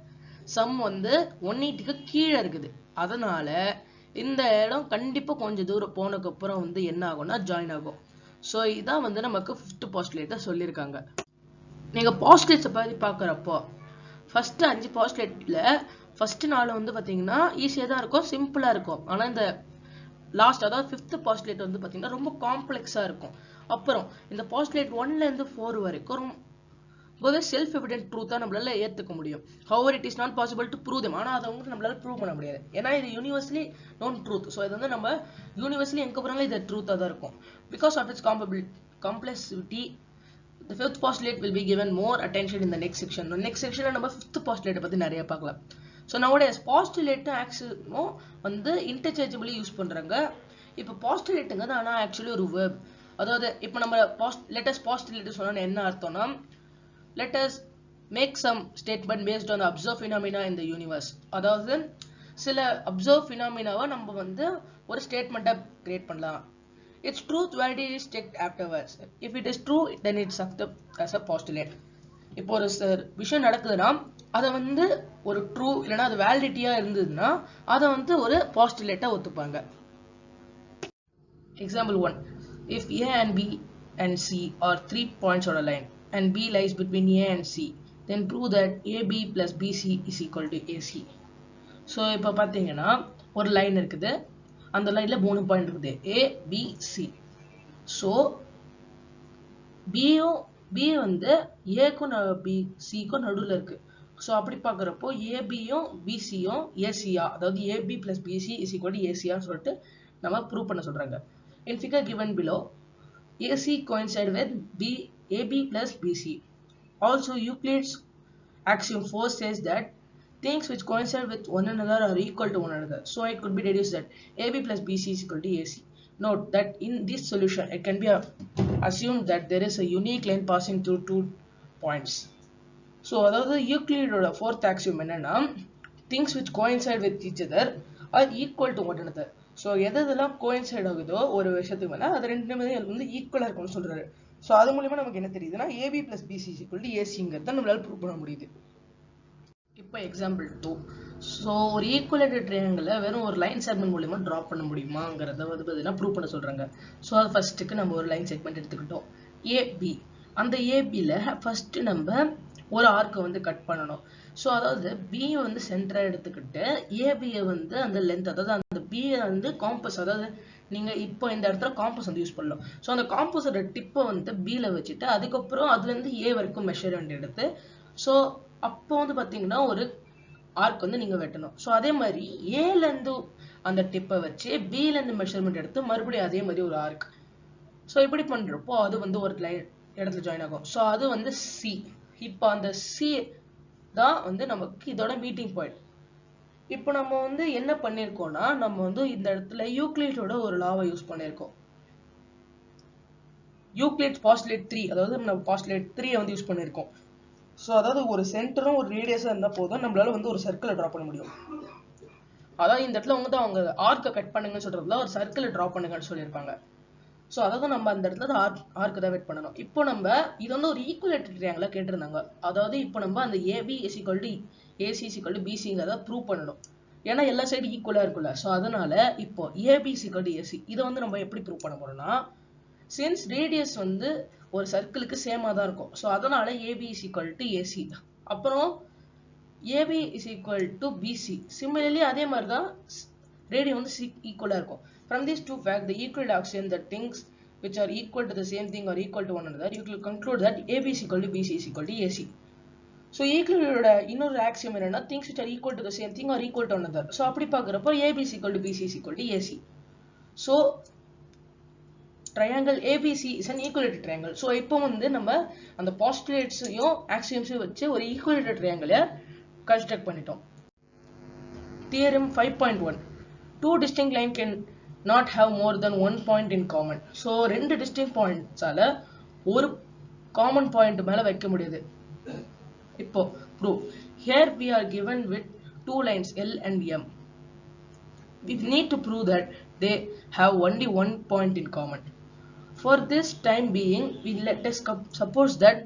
சம் வந்து 180க்கு கீழே இருக்குது. அதனால இந்த இடம் கண்டிப்பா கொஞ்சம் தூரம் போனதுக்கு அப்புறம் வந்து என்ன ஆகும்னா ஜாயின் ஆகும். ஸோ இதான் வந்து நமக்கு 5th postulate சொல்லியிருக்காங்க. நீங்க postulates பத்தி பாக்குறப்போ ஃபர்ஸ்ட் 5 postulateல ஃபர்ஸ்ட் 4 வந்து பாத்தீங்கன்னா ஈஸியா தான் இருக்கும், சிம்பிளா இருக்கும். ஆனா இந்த லாஸ்ட் அதாவது 5th postulate வந்து பாத்தீங்கன்னா ரொம்ப காம்ப்ளெக்ஸா இருக்கும். அப்புறம் இந்த postulate 1ல இருந்து 4 வரைக்கும் ரொம்ப செல்ஃப் எவிடென்ட் ட்ரூத்தா நம்மளால ஏத்துக்க முடியும். however it is not possible to prove them. ஆனா அதை வந்து நம்மளால ப்ரூவ் பண்ண முடியாது, ஏன்னா இது யூனிவர்சலி known truth. ஸோ இது வந்து நம்ம யூனிவர்சலி எங்க போறாலும் இது ட்ரூத்தா தான் இருக்கும். because of its complexity, the 5th postulate will be given more attention in the next section. next sectionல நம்ம 5th postulate பத்தி நிறைய பார்க்கலாம். ஸோ nowadays postulate axiom வந்து interchangeably யூஸ் பண்றாங்க. இப்போ postulateங்கிறது ஆனா ஆக்சுவலி ஒரு verb. அதாவது இப்போ நம்ம let us postulate சொன்னா என்ன அர்த்தம்னா let us make some statement based on the observed phenomena in the universe. அதாவது சில observed phenomena நம்ம வந்து ஒரு ஸ்டேட்மெண்ட்டா கிரியேட் பண்ணலாம். Its truth validity is checked afterwards. If it is true, then it's accepted as a postulate. இப்போ ஒரு விஷயம் நடக்குதுன்னா அதை வந்து ஒரு ட்ரூ இல்லைன்னா அது வேலிடிட்டியா இருந்ததுன்னா அதை வந்து ஒரு பாஸ்டுலேட்டா ஒத்துப்பாங்க. Example 1. If A and B and C are 3 points on a line and B lies between A and C, then prove that AB plus BC is equal to AC. So இப்போ பார்த்தீங்கன்னா ஒரு line இருக்குது, அந்த லைன்ல 3 point இருக்குது A, B, C. So B வந்து Aக்கும் Cக்கும் நடுவில் இருக்கு. ஸோ அப்படி பார்க்குறப்போ ஏபியும் பிசியும் ஏசியா, அதாவது AB plus BC is equal to ஏசியான்னு சொல்லிட்டு நம்ம ப்ரூவ் பண்ண சொல்றாங்க. In figure given below, AC coincide with AB plus BC. Also, Euclid's axiom 4 says that things which coincide with one another are equal to one another. So it could be deduced that AB plus BC is equal to AC. Note that in this solution, it can be assumed that there is a unique line passing through 2 points. So, அதாவது யூக்ளிடோட fourth axiom என்னன்னா, things which coincide with each other are equal to one another. So எதெல்லாம் coincide ஆகுதோ ஒரு விஷயத்துக்கு மேலே அது ரெண்டுமே வந்து ஈக்குவலாக இருக்கும்னு சொல்றாரு. ஸோ அது மூலியமா நமக்கு என்ன தெரியுதுன்னா AB plus BC equal to ஏசிங்கிறத நம்மளால ப்ரூவ் பண்ண முடியுது. இப்போ எக்ஸாம்பிள் 2. ஸோ ஒரு ஈக்குவலேட்டட் ட்ரையாங்கிளை வெறும் ஒரு லைன் செக்மெண்ட் மூலியமா ட்ரா பண்ண முடியுமாங்கிறத வந்து பார்த்தீங்கன்னா ப்ரூவ் பண்ண சொல்றாங்க. ஸோ அது ஃபர்ஸ்ட்டுக்கு நம்ம ஒரு லைன் செக்மெண்ட் எடுத்துக்கிட்டோம் ஏபி. அந்த ஏபியில் ஃபர்ஸ்ட் நம்ம ஒரு ஆர்க்கை வந்து கட் பண்ணணும். ஸோ அதாவது பி வந்து சென்டரா எடுத்துக்கிட்டு ஏபியை வந்து அந்த லென்த், அதாவது அந்த பியை வந்து காம்பஸ், அதாவது நீங்க இப்போ இந்த இடத்துல காம்பஸ் வந்து யூஸ் பண்ணலாம். ஸோ அந்த காம்பஸோட டிப்பை வந்து பில வச்சுட்டு அதுக்கப்புறம் அதுல இருந்து ஏ வரைக்கும் மெஷர்மெண்ட் எடுத்து ஸோ அப்போ வந்து பாத்தீங்கன்னா ஒரு ஆர்க் வந்து நீங்க வெட்டணும். ஸோ அதே மாதிரி ஏல இருந்து அந்த டிப்பை வச்சு பில இருந்து மெஷர்மெண்ட் எடுத்து மறுபடியும் அதே மாதிரி ஒரு ஆர்க். ஸோ இப்படி பண்றப்போ அது வந்து ஒரு லைன் இடத்துல ஜாயின் ஆகும். ஸோ அது வந்து சி. இப்போ அந்த சி தான் வந்து நமக்கு இதோட மீட்டிங் பாயிண்ட். இப்போ நம்ம வந்து என்ன பண்ணிருக்கோம்னா நம்ம வந்து இந்த இடத்துல யூக்ளிடோட ஒரு லாவை யூஸ் பண்ணிருக்கோம். யூக்ளிட்ஸ் பாஸ்டுலேட் 3, அதாவது நம்ம பாஸ்டுலேட் 3 வந்து யூஸ் பண்ணிருக்கோம். ஸோ அதாவது ஒரு சென்டரும் ஒரு ரேடியஸா இருந்தா போதும் நம்மளால வந்து ஒரு சர்க்கிளை டிரா பண்ண முடியும். அதாவது இந்த இடத்துல வந்து அவங்க ஆர்க்கை கட் பண்ணுங்கன்னு சொல்றதுல ஒரு சர்க்கிளை டிரா பண்ணுங்கன்னு சொல்லியிருப்பாங்க. ஸோ அதாவது நம்ம அந்த இடத்துல ஆர்க்கு தான் வெட் பண்ணணும். இப்போ நம்ம இது வந்து ஒரு ஈக்குவலேட்டட் ட்ரையாங்கிளா கேட்டிருந்தாங்க. அதாவது இப்போ நம்ம அந்த AB is equal to AC is equal to பிசிங்கிறத ப்ரூவ் பண்ணணும். ஏன்னா எல்லா சைடு ஈக்குவலா இருக்குல்ல. ஸோ அதனால இப்போ AB is equal to AC இதை வந்து நம்ம எப்படி ப்ரூவ் பண்ண போறோம்னா, சின்ஸ் ரேடியஸ் வந்து ஒரு சர்க்கிளுக்கு சேமா தான் இருக்கும். ஸோ அதனால AB is equal to AC. அப்புறம் AB is equal to BC. Similarly அதே மாதிரி தான் ரேடியம் வந்து ஈக்குவலா இருக்கும். From these two facts, the Euclid axiom that things which are equal to the same thing are equal to one another, you will conclude that AB is equal to BC is equal to AC. So Euclid's இன்னொரு axiom என்னன்னா things which are equal to the same thing are equal to another. So அப்படி பார்க்கறப்போ AB is equal to BC is equal to AC. So triangle ABC is an equilateral triangle. So இப்போ வந்து நம்ம அந்த postulates-யும் axioms-யும் வச்சு ஒரு equilateral triangle-ஐ construct பண்ணிட்டோம். Theorem 5.1. Two distinct lines can not have more than one point in common. So ரெண்டு distinct points-ஆல ஒரு common point மேல வைக்க முடியாது. இப்போ proof. Here we are given with two lines L and M. We need to prove that they have only one point in common. For this time being, we let us suppose that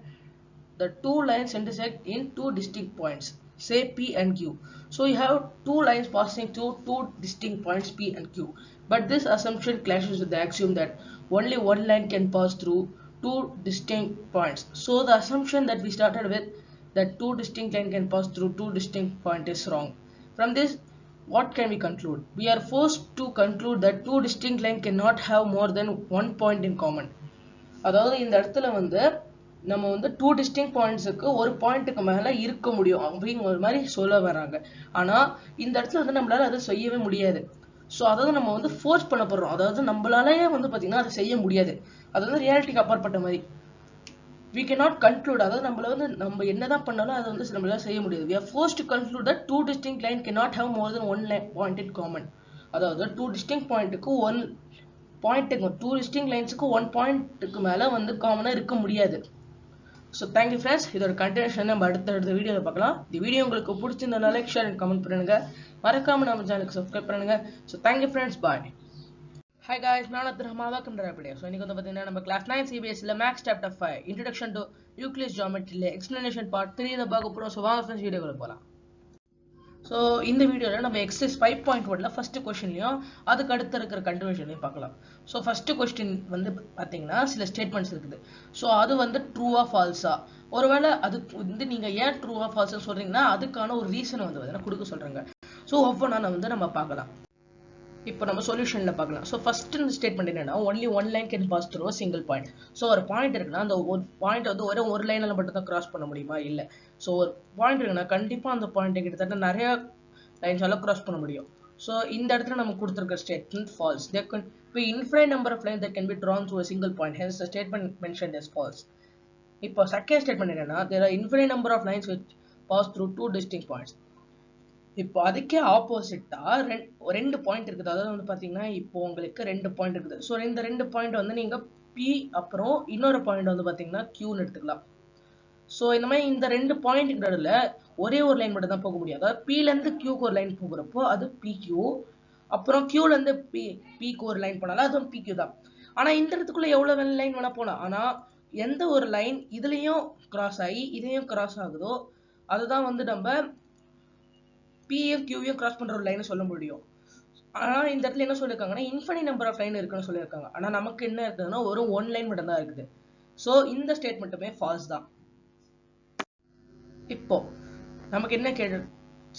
the two lines intersect in two distinct points, say P and Q. So you have two lines passing through two distinct points P and Q. But this assumption clashes with the axiom that only one line can pass through two distinct points. So the assumption that we started with, that two distinct lines can pass through two distinct points, is wrong. From this, what can we conclude? We are forced to conclude that two distinct lines cannot have more than one point in common. அதாவது இந்த இடத்துல வந்து நம்ம வந்து two distinct பாயிண்ட்ஸுக்கு ஒரு பாயிண்ட்டுக்கு மேல இருக்க முடியும் அப்படிங்கிற ஒரு மாதிரி சொல்ல வராங்க. ஆனா இந்த இடத்துல வந்து நம்மளால அதை செய்யவே முடியாது. ஸோ அதாவது நம்ம வந்து ஃபோர்ஸ் பண்ண போறோம். அதாவது நம்மளாலேயே வந்து பாத்தீங்கன்னா அதை செய்ய முடியாது. அது வந்து ரியாலிட்டிக்கு அப்பாற்பட்ட மாதிரி. We cannot conclude, அதாவது நம்மள வந்து நம்ம என்னதான் பண்ணாலும் அதை வந்து நம்மளால செய்ய முடியாது. We are forced to conclude that two distinct lines cannot have more than one point in common. அதாவது டூ டிஸ்டிங்க் பாயிண்ட்டுக்கு ஒன் பாயிண்ட்டுக்கு டூ டிஸ்டிங்க் லைன்ஸுக்கு ஒன் பாயிண்ட்டுக்கு மேல வந்து காமனா இருக்க முடியாது. So thank you friends. இதோட continuation நம்ம அடுத்த வீடியோல பார்க்கலாம். இந்த வீடியோ உங்களுக்கு பிடிச்சிருந்தா லைக் ஷேர் அண்ட் கமெண்ட் பண்ணுங்க. மறக்காம நம்ம சேனலுக்கு subscribe பண்ணுங்க. So thank you friends. Bye. Hi guys, நான் welcome to Rapid. So இன்னைக்கு வந்து பாத்தீங்கன்னா நம்ம class 9 CBSE ல Maths chapter 5 Introduction to EUCLID'S GEOMETRY explanation part 3 ல பார்க்க போறோம். So வாங்க friends வீடியோக்குள்ள போலாம். So இந்த வீடியோல நம்ம exercise 5.1 ல first questionலயும் அதுக்கு அடுத்து இருக்கிற continuationலயும் பார்க்கலாம். So first question வந்து பாத்தீங்கன்னா சில statements இருக்குது. So அது வந்து true or false ஆ ஒருவேளை அது வந்து நீங்க ஏன் true or false ன்னு சொல்றீங்கன்னா அதுக்கான ஒரு ரீசன் வந்து பாத்தீங்கன்னா கொடுக்க சொல்றாங்க. So ஒவ்வொண்ணா வந்து நம்ம பார்க்கலாம். இப்போ நம்ம சொல்யூஷன்ல பார்க்கலாம். So first ஸ்டேட்மென்ட் என்னன்னா only one line can pass through a single point. So ஒரு பாயிண்ட் இருக்குன்னா அந்த ஒரு பாயிண்ட் வந்து ஒரு லைன்ல மட்டும் தான் கிராஸ் பண்ண முடியுமா? இல்ல. So ஒரு பாயிண்ட் இருக்குன்னா கண்டிப்பா அந்த பாயிண்ட் கிட்டத்தட்ட நிறைய லைன்ஸால கிராஸ் பண்ண முடியும். So இந்த இடத்துல நம்ம கொடுத்திருக்க statement false. There can be infinite number of lines that can be drawn through a single point. Hence the statement mentioned is false. இப்போ செகண்ட் ஸ்டேட்மென்ட் என்னன்னா there are infinite number of lines which pass through two distinct points. இப்போ அதுக்கே ஆப்போசிட்டா ரெண்டு point இருக்குது. அதாவது வந்து பாத்தீங்கன்னா இப்போ உங்களுக்கு ரெண்டு பாயிண்ட் இருக்குது. ஸோ இந்த ரெண்டு பாயிண்ட் வந்து நீங்க P அப்புறம் இன்னொரு பாயிண்ட் வந்து பாத்தீங்கன்னா Qன்னு எடுத்துக்கலாம். ஸோ இந்த மாதிரி இந்த ரெண்டு பாயிண்ட்டுக்கு நடுவில் ஒரே ஒரு லைன் மட்டும் தான் போக முடியும். அதாவது Pல இருந்து Qக்கு ஒரு லைன் போகிறப்போ அது PQ, அப்புறம் Qல இருந்து Pக்கு ஒரு லைன் போனாலும் அதுவும் PQ தான். ஆனா இந்த இடத்துக்குள்ள எவ்வளவு லைன் வேணா போலாம். ஆனா எந்த ஒரு லைன் இதுலயும் கிராஸ் ஆகி இதையும் கிராஸ் ஆகுதோ அதுதான் வந்து நம்ம PF Qவையும் கிராஸ் பண்ற ஒரு லைன் சொல்ல முடியும். ஆனா இந்த இடத்துல என்ன சொல்லிருக்காங்கன்னா இன்ஃபினிட் நம்பர் ஆஃப் லைன் இருக்குன்னு சொல்லியிருக்காங்க. ஆனா நமக்கு என்ன இருக்குதுன்னா ஒரு ஒன் லைன் மட்டும் தான் இருக்குது. சோ இந்த ஸ்டேட்மெண்ட்டுமே ஃபால்ஸ் தான். இப்போ நமக்கு என்ன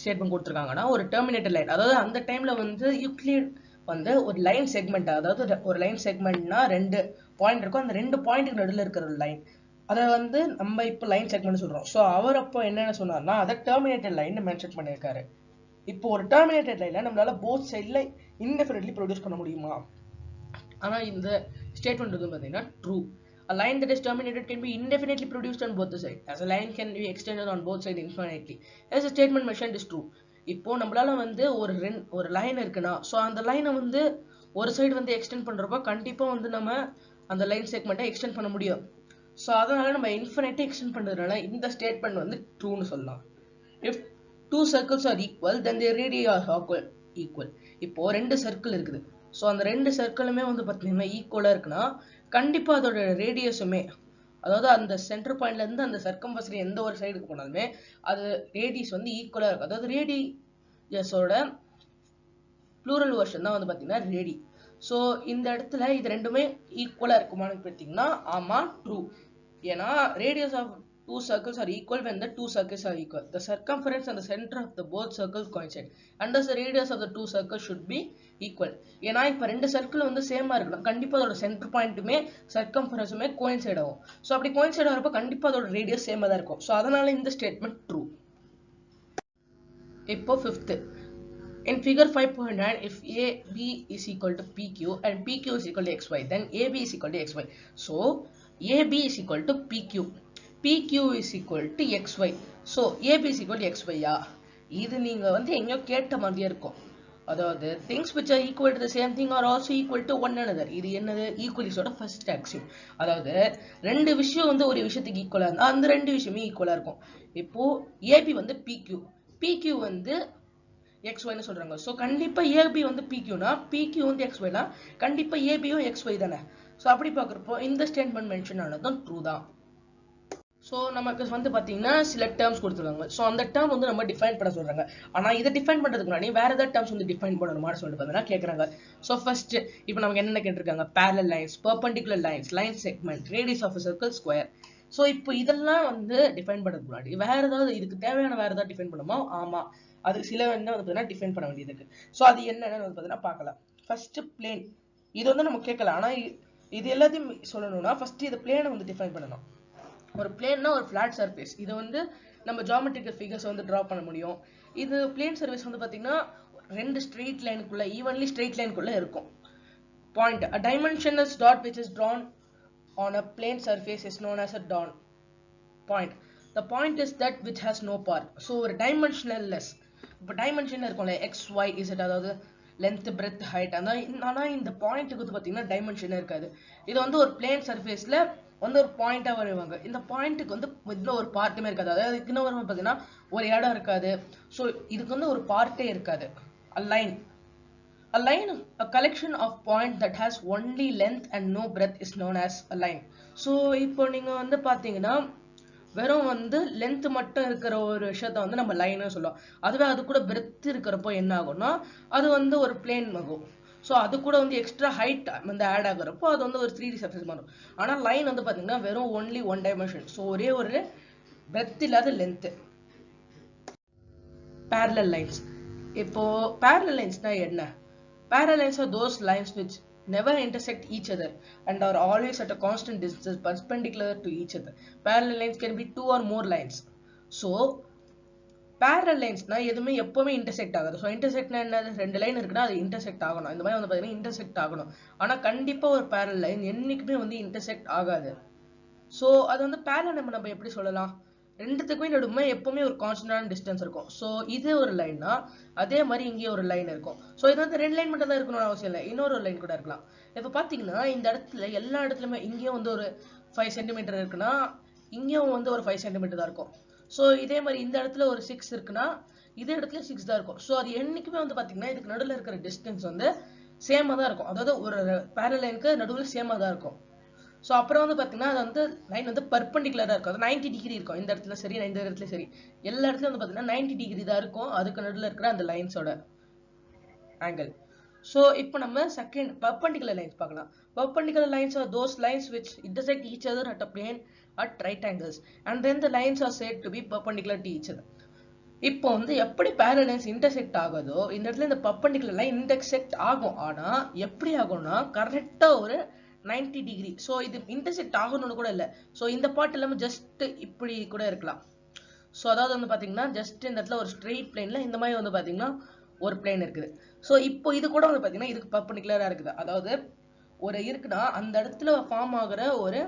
ஸ்டேட்மெண்ட் கொடுத்துருக்காங்கன்னா ஒரு டெர்மினேட்டர் லைன், அதாவது அந்த டைம்ல வந்து யூக்ளிட் வந்து ஒரு லைன் செக்மெண்ட், அதாவது ஒரு லைன் செக்மெண்ட்னா ரெண்டு பாயிண்ட் இருக்கும். அந்த ரெண்டு பாயிண்ட்டுக்கு நடுவில் இருக்கிற ஒரு லைன் அதை வந்து நம்ம இப்போ லைன் செக்மெண்ட் சொல்றோம். ஸோ அவர் அப்போ என்னென்ன சொன்னார்னா அதை டெர்மினேட்டர் லைன் மென்ஷன் பண்ணியிருக்காரு. இப்போ ஒரு டெர்மினேட்டட் லைன்ல நம்மளால போத் சைட்ல இன்டெஃபினிட்லி ப்ரொடியூஸ் பண்ண முடியுமா? ஆனா இந்த ஸ்டேட்மெண்ட் வந்து பாத்தீங்கன்னா true. A line that is terminated can be indefinitely produced on both the sides. As a line can be extended on both sides infinitely. As a statement mentioned is true. இப்போ நம்மளால வந்து ஒரு line இருக்குன்னா so அந்த லைனை வந்து ஒரு side வந்து எக்ஸ்டெண்ட் பண்றப்போ கண்டிப்பா வந்து நம்ம அந்த லைன் செக்மெண்ட்டை எக்ஸ்டெண்ட் பண்ண முடியும். ஸோ அதனால நம்ம இன்ஃபினிட்டை எக்ஸ்டெண்ட் பண்றதுனால இந்த ஸ்டேட்மெண்ட் வந்து ட்ரூன்னு சொல்லலாம். If two circles are equal, then their radii are equal. இப்போ ரெண்டு சர்க்கிள் இருக்குது. ஸோ அந்த ரெண்டு சர்க்கிளுமே வந்து பார்த்தீங்கன்னா ஈக்குவலா இருக்குன்னா கண்டிப்பா அதோட ரேடியஸுமே, அதாவது அந்த சென்டர் பாயிண்ட்ல இருந்து அந்த சர்க்கம்பஸ்ல எந்த ஒரு சைடுக்கு போனாலுமே அது ரேடியஸ் வந்து ஈக்குவலா இருக்கும். அதாவது ரேடியஸோட ப்ளூரல் வெர்ஷன் தான் வந்து பார்த்தீங்கன்னா ரேடி. ஸோ இந்த இடத்துல இது ரெண்டுமே ஈக்குவலா இருக்குமான்னு பார்த்தீங்கன்னா ஆமா ட்ரூ. ஏன்னா radius of two circles are equal when the two circles are equal. The circumference and the center of the both circles coincide. And thus the radius of the two circles should be equal. ஏன்னா இப்ப ரெண்டு circle வந்து சேமா இருக்கணும். கண்டிப்பா அதோட centre பாயிண்ட்டுமே சர்க்கம்ஃபரன்ஸுமே coincide ஆகும். So அப்படி கோயின்சைட் ஆகிறப்ப கண்டிப்பா அதோட ரேடியஸ் சேமா தான் இருக்கும். ஸோ அதனால இந்த ஸ்டேட்மெண்ட் ட்ரூ. இப்போ fifth, in figure 5.9, if AB is equal to PQ and PQ is equal to XY, then AB is equal to XY. So AB is equal to PQ, PQ is equal to XY. So AB is equal to XY. இது நீங்க வந்து எங்கயோ கேட்ட மாதிரியே இருக்கும். அதாவது things which are equal to the same thing are also equal to one another. இது என்னது? ஈக்குவலிஸோட ஃபர்ஸ்ட் ஆக்சியம். அதாவது ரெண்டு விஷயம் வந்து ஒரு விஷயத்துக்கு ஈக்குவலா இருந்தா அந்த ரெண்டு விஷயமே ஈக்குவலா இருக்கும். இப்போ AB வந்து PQ, PQ வந்து XYன்னு சொல்றாங்க. ஸோ கண்டிப்பா AB வந்து PQனா PQ வந்து XYனா கண்டிப்பா ABயும் XY தானே. ஸோ அப்படி பார்க்குறப்போ இந்த ஸ்டேட்மெண்ட் மென்ஷன் ஆனதும் ட்ரூ தான். ஸோ நமக்கு வந்து பார்த்தீங்கன்னா சில டேர்ம்ஸ் கொடுத்துருக்காங்க. ஸோ அந்த டேர்ம் வந்து நம்ம டிஃபைன் பண்ண சொல்றாங்க. ஆனால் இதை டிஃபைன் பண்ணுறதுக்கு முன்னாடி வேற ஏதாவது டேர்ம்ஸ் வந்து டிஃபைன் பண்ணணுமான்னு சொல்லிட்டு பார்த்தீங்கன்னா கேட்குறாங்க. ஸோ ஃபர்ஸ்ட் இப்போ நமக்கு என்னென்ன கேட்டிருக்காங்க? parallel lines, perpendicular lines, line segment, radius of a circle, square. So இப்போ இதெல்லாம் வந்து டிஃபைன் பண்ணுறதுக்கு முன்னாடி வேற ஏதாவது இதுக்கு தேவையான வேற ஏதாவது டிஃபைன் பண்ணுமா? ஆமா, அது சில என்ன வந்து பார்த்தீங்கன்னா டிஃபைன் பண்ண வேண்டியது இருக்கு. ஸோ அது என்னன்னு வந்து பார்த்தீங்கன்னா பார்க்கலாம். ஃபர்ஸ்ட் பிளேன், இது வந்து நம்ம கேட்கலாம். ஆனால் இது எல்லாத்தையும் சொல்லணும்னா ஃபர்ஸ்ட் இது பிளேனை வந்து டிஃபைன் பண்ணணும். ஒரு பிளேன்னா ஒரு ஃபிளாட் சர்ஃபேஸ். இது வந்து நம்ம ஜியோமெட்ரிக்கல் ஃபிகர்ஸ் வந்து டிரா பண்ண முடியும். இது பிளேன் சர்ஃபேஸ் வந்து பார்த்தீங்கன்னா ரெண்டு ஸ்ட்ரெயிட் லைனுக்குள்ள ஈவன்லி ஸ்ட்ரெயிட் லைனுக்குள்ள இருக்கும். Point, a dimensionless dot which is drawn on a plane surface is known as a point. The point is that which has no part. So ஒரு dimensionless, இப்போ dimension இருக்கும்ல X Y Z, அதாவது length breadth height. ஆனா இந்த பாயிண்ட்டுக்கு வந்து பார்த்தீங்கன்னா டைமென்ஷனே இருக்காது. இது வந்து ஒரு பிளேன் சர்ஃபேஸ்ல வந்து ஒரு பாயிண்டா வரைவாங்க. இந்த பாயிண்ட்டுக்கு வந்து இதுல ஒரு பார்ட்டுமே இருக்காது. அதாவது இதுக்குன்னு வரும் பாத்தீங்கன்னா ஒரு இடம் இருக்காது. ஸோ இதுக்கு வந்து ஒரு பார்ட்டே இருக்காது. A line, a collection of points that has only length and no breadth is known as a line. So இப்போ நீங்க வந்து பாத்தீங்கன்னா வெறும் வந்து லென்த் மட்டும் இருக்கிற ஒரு விஷயத்த வந்து நம்ம லைன்னு சொல்லுவோம். அதுவே அது கூட பிரெத் இருக்கிறப்போ என்ன ஆகும்னா அது வந்து ஒரு பிளேன் ஆகும். ஸோ அது கூட வந்து எக்ஸ்ட்ரா ஹைட் வந்து ஆட் ஆகுறப்போ அது வந்து ஒரு 3D சர்ஃபேஸ் மாறும். ஆனால் லைன் வந்து பார்த்தீங்கன்னா வெறும் ஒன்லி ஒன் டைமென்ஷன். ஸோ ஒரே ஒரு பிரெத் இல்லாத லென்த். parallel lines. இப்போ parallel linesனா என்ன? Parallel lines are those lines which never intersect each other and are always at a constant distance perpendicular to each other. Parallel lines can be two or more lines. So parallel linesனா எதுவுமே எப்பவுமே intersect ஆகாது. So intersectனா என்ன? ரெண்டு line இருக்குன்னா அது intersect ஆகணும். இந்த மாதிரி வந்து பார்த்தீங்கன்னா intersect ஆகணும். ஆனா கண்டிப்பா ஒரு parallel line என்னைக்குமே வந்து intersect ஆகாது. ஸோ அது வந்து parallel நம்ம எப்படி சொல்லலாம்? ரெண்டுத்துக்குமே நடுவுமே எப்பவுமே ஒரு கான்ஸ்டன்டான டிஸ்டன்ஸ் இருக்கும். ஸோ இது ஒரு லைன்னா அதே மாதிரி இங்கே ஒரு லைன் இருக்கும். ஸோ இது வந்து ரெண்டு லைன் மட்டும் தான் இருக்கணும்னு அவசியம் இல்லை. இன்னொரு லைன் கூட இருக்கலாம். இப்போ பார்த்தீங்கன்னா இந்த இடத்துல எல்லா இடத்துலையுமே இங்கேயும் வந்து ஒரு 5 சென்டிமீட்டர் இருக்குன்னா இங்கேயும் வந்து ஒரு 5 சென்டிமீட்டர் தான் இருக்கும். ஸோ இதே மாதிரி இந்த இடத்துல ஒரு 6 இருக்குன்னா இதே இடத்துல 6 தான் இருக்கும். ஸோ அது என்னைக்குமே வந்து பார்த்தீங்கன்னா இதுக்கு நடுவில் இருக்கிற டிஸ்டன்ஸ் வந்து சேமாக தான் இருக்கும். அதாவது ஒரு பேரல் லைனுக்கு நடுவில் சேமாக தான் இருக்கும். ஸோ அப்புறம் வந்து பார்த்தீங்கன்னா அது வந்து லைன் வந்து பர்பண்டிகுலராக இருக்கும். அது 90 டிகிரி இருக்கும். இந்த இடத்துல சரி, இந்த இடத்துல சரி, எல்லா இடத்துலையும் வந்து பார்த்தீங்கன்னா 90 டிகிரி தான் இருக்கும். அதுக்கு நடுவில் இருக்கிற அந்த லைன்ஸோட ஆங்கிள். ஸோ இப்போ நம்ம செகண்ட் பர்பண்டிகுலர் லைன்ஸ் பார்க்கலாம். Perpendicular lines are those lines which intersect each other at a plane at right angles and then the lines are said to be perpendicular to each other. இப்போ வந்து எப்படி parallel lines intersect ஆகுதோ இந்த இடத்துல இந்த perpendicular line intersect ஆகும். ஆனா எப்படி ஆகும்னா கரெக்டா ஒரு 90 டிகிரி. ஸோ இது இன்டர்செக்ட் ஆகணும்னு கூட இல்லை. ஸோ இந்த பார்ட் எல்லாமே ஜஸ்ட் இப்படி கூட இருக்கலாம். ஸோ அதாவது வந்து பார்த்தீங்கன்னா ஜஸ்ட் இந்த இடத்துல ஒரு ஸ்ட்ரெயிட் பிளேன்ல இந்த மாதிரி வந்து பார்த்தீங்கன்னா ஒரு பிளேன் இருக்குது. ஸோ இப்போ இது கூட வந்து பார்த்தீங்கன்னா இதுக்கு பர்பண்டிகுலராக இருக்குது. அதாவது ஒரு இருக்குன்னா அந்த இடத்துல ஃபார்ம் ஆகுற ஒரு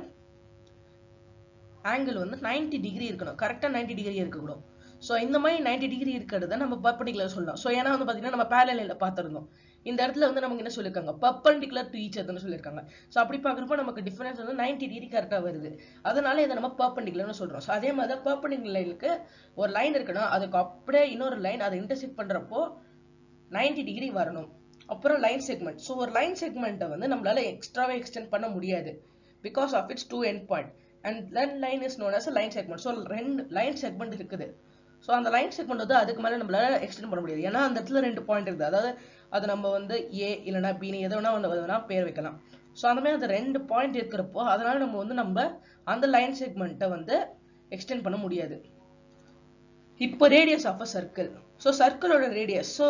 ஆங்கிள் வந்து 90 டிகிரி இருக்கணும். கரெக்டாக 90 டிகிரி இருக்கக்கூடும். ஸோ இந்த மாதிரி 90 டிகிரி இருக்கிறத நம்ம பர்பண்டிகுலர் சொல்லலாம். ஸோ ஏன்னா வந்து பார்த்தீங்கன்னா நம்ம parallel லைன்ல பார்த்துருந்தோம். இந்த இடத்துல வந்து நமக்கு என்ன சொல்லியிருக்காங்க? பர்பண்டிகுலர் டு ஈச் அதர்னு சொல்லியிருக்காங்க. ஸோ அப்படி பார்க்குறப்போ நமக்கு டிஃபரன்ஸ் வந்து 90 டிகிரி கரெக்டாக வருது. அதனால இதை நம்ம பர்பண்டிகுலர்னு சொல்றோம். ஸோ அதே மாதிரி தான் பர்பண்டிகுலர் லைனுக்கு ஒரு லைன் இருக்குன்னா அதுக்கு அப்படியே இன்னொரு லைன் அதை இன்டர்செக்ட் பண்றப்போ 90 டிகிரி வரணும். அப்புறம் லைன் செக்மெண்ட். ஸோ ஒரு லைன் செக்மெண்ட்டை வந்து நம்மளால எக்ஸ்ட்ராவே எக்ஸ்டெண்ட் பண்ண முடியாது because of its 2 end point and that line is known as a line segment. So ரெண்டு லைன் செக்மெண்ட் இருக்குது. ஸோ அந்த லைன் செக்மெண்ட் வந்து அதுக்கு மேலே நம்மளால எக்ஸ்டெண்ட் பண்ண முடியாது. ஏன்னா அந்த இடத்துல 2 பாயிண்ட் இருக்குது. அதாவது அது நம்ம வந்து ஏ இல்லைனா பின்னு எதை வேணா பேர் வைக்கலாம். ஸோ அந்த மாதிரி அந்த 2 பாயிண்ட் இருக்கிறப்போ அதனால நம்ம அந்த லைன் செக்மெண்ட்டை வந்து எக்ஸ்டெண்ட் பண்ண முடியாது. இப்போ radius of a circle. So சர்க்கிளோட radius. So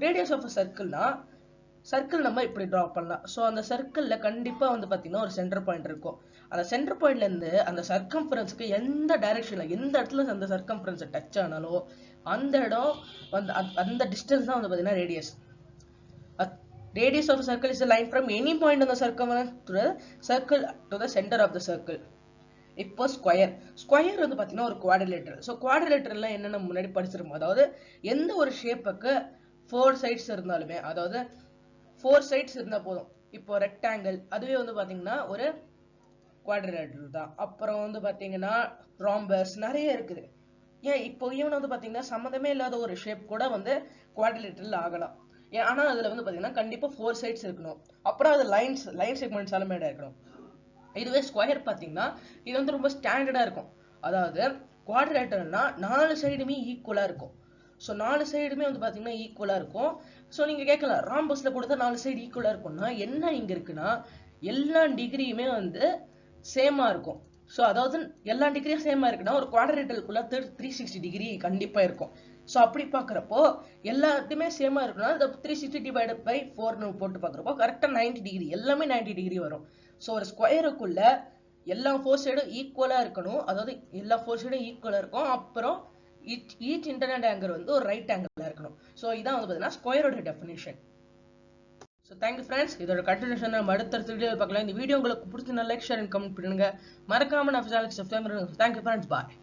radius of a சர்க்கிள்னா சர்க்கிள் நம்ம இப்படி ட்ரா பண்ணலாம். ஸோ அந்த சர்க்கிள்ல கண்டிப்பா வந்து பார்த்தீங்கன்னா ஒரு சென்டர் பாயிண்ட் இருக்கும். அந்த சென்டர் பாயிண்ட்ல இருந்து அந்த சர்க்கம்ஃபரன்ஸ்க்கு எந்த டைரக்ஷன்ல எந்த இடத்துல அந்த சர்க்கம்ஃபரன்ஸ் டச் ஆனாலோ அந்த இடம் வந்து அந்த டிஸ்டன்ஸ் தான் வந்து பார்த்தீங்கன்னா radius. Radius of a circle is a line from any point on the circumference to the circle to the center of the circle. இப்போ ஸ்கொயர். ஸ்கொயர் வந்து பார்த்தீங்கன்னா ஒரு குவாட்ரிலேட்டரல். ஸோ குவாட்ரிலேட்டரல்ல என்னென்ன முன்னாடி படிச்சிருக்கோம். அதாவது எந்த ஒரு ஷேப்புக்கு 4 சைட்ஸ் இருந்தாலுமே, அதாவது 4 சைட்ஸ் இருந்தால் போதும். இப்போ ரெக்டாங்கிள் அதுவே வந்து பார்த்தீங்கன்னா ஒரு குவாட்ரிலேட்டரல் தான். அப்புறம் வந்து பார்த்தீங்கன்னா ராம்பஸ் நிறைய இருக்குது. ஏன் இப்போ ஈவன் வந்து பார்த்தீங்கன்னா சம்மந்தமே இல்லாத ஒரு ஷேப் கூட வந்து குவாட்ரிலேட்டரல் ஆகலாம். ஆனா அதுல வந்து பாத்தீங்கன்னா கண்டிப்பா 4 சைட்ஸ் இருக்கணும். அப்புறம் அது லைன் செக்மெண்ட்ஸால மேடா இருக்கணும். இதுவே ஸ்கொயர் பாத்தீங்கன்னா இது வந்து ரொம்ப ஸ்டாண்டர்டா இருக்கும். அதாவது குவாட்ரிலேட்டரல்னா 4 சைடுமே ஈக்குவலா இருக்கும். ஸோ 4 சைடுமே வந்து பாத்தீங்கன்னா ஈக்குவலா இருக்கும். ஸோ நீங்க கேட்கலாம் ராம்பஸ்ல கொடுத்தா 4 சைடு ஈக்குவலா இருக்கும்னா என்ன இங்க இருக்குன்னா எல்லா டிகிரியுமே வந்து சேமா இருக்கும். ஸோ அதாவது எல்லா டிகிரியும் சேமா இருக்குன்னா ஒரு குவாட்ரிலேட்டரலுக்குள்ள 360 டிகிரி கண்டிப்பா இருக்கும். ஸோ அப்படி பார்க்குறப்போ எல்லாத்தையுமே சேமா இருக்குன்னா 360 டிவைடட் பை 4ன்னு போட்டு பார்க்குறப்போ கரெக்டாக 90 டிகிரி எல்லாமே 90 டிகிரி வரும். ஸோ ஒரு ஸ்கொயருக்குள்ள எல்லா 4 சைடும் ஈக்குவலாக இருக்கணும். அதாவது எல்லா 4 சைடும் ஈக்குவலாக இருக்கும். அப்புறம் ஈச் இன்டர்னல் ஆங்கிள் வந்து ஒரு ரைட் ஆங்கிளாக இருக்கணும். ஸோ இதான் வந்து பார்த்தீங்கன்னா ஸ்கொயரோட டெஃபினிஷன். So thank you friends. இதோட கண்டினியூஷன் நம்ம அடுத்த வீடியோ பார்க்கலாம். இந்த வீடியோ உங்களுக்கு பிடிச்சிருந்தா லைக் ஷேர் அண்ட் கமெண்ட் பண்ணுங்க. மறக்காம நான் சப்ஸ்கிரைப் பண்ணுங்க. Thank you friends. Bye.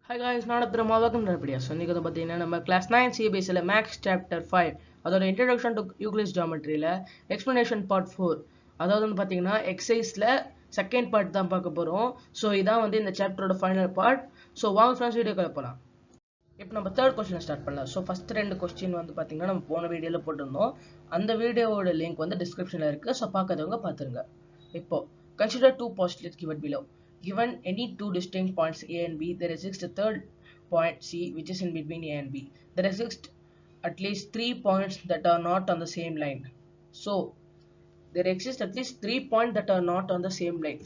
Hi guys, நான் திரும்ப welcome to the so இன்னைக்கு வந்து பார்த்தீங்கன்னா நம்ம கிளாஸ் 9 CBSE மேக்ஸ் சாப்டர் 5 அதோட இன்ட்ரோடக்ஷன் டு யூக்ளிட்ஸ் ஜியோமெட்ரியில எக்ஸ்பிளனேஷன் பார்ட் 4 அதாவது வந்து பார்த்தீங்கன்னா எக்ஸசைஸ்ல செகண்ட் பார்ட் தான் பார்க்க போறோம். ஸோ இதான் வந்து இந்த சாப்டரோட ஃபைனல் பார்ட். ஸோ வாங்க ஃப்ரெண்ட்ஸ் வீடியோக்குள்ள போகலாம். இப்போ நம்ம தேர்ட் கொஸ்டின் ஸ்டார்ட் பண்ணலாம். ஸோ ஃபர்ஸ்ட் 2 கொஸ்டின் வந்து பார்த்தீங்கன்னா நம்ம போன வீடியோவில் போட்டிருந்தோம். அந்த வீடியோவோட லிங்க் வந்து டிஸ்கிரிப்ஷனில் இருக்குது. ஸோ பார்க்காதவங்க பார்த்துருங்க. இப்போ consider 2 postulates given below. Given any 2 distinct points A and B, there exists a third point C which is in between A and B. There exist at least 3 points that are not on the same line. So there exist at least 3 points that are not on the same line.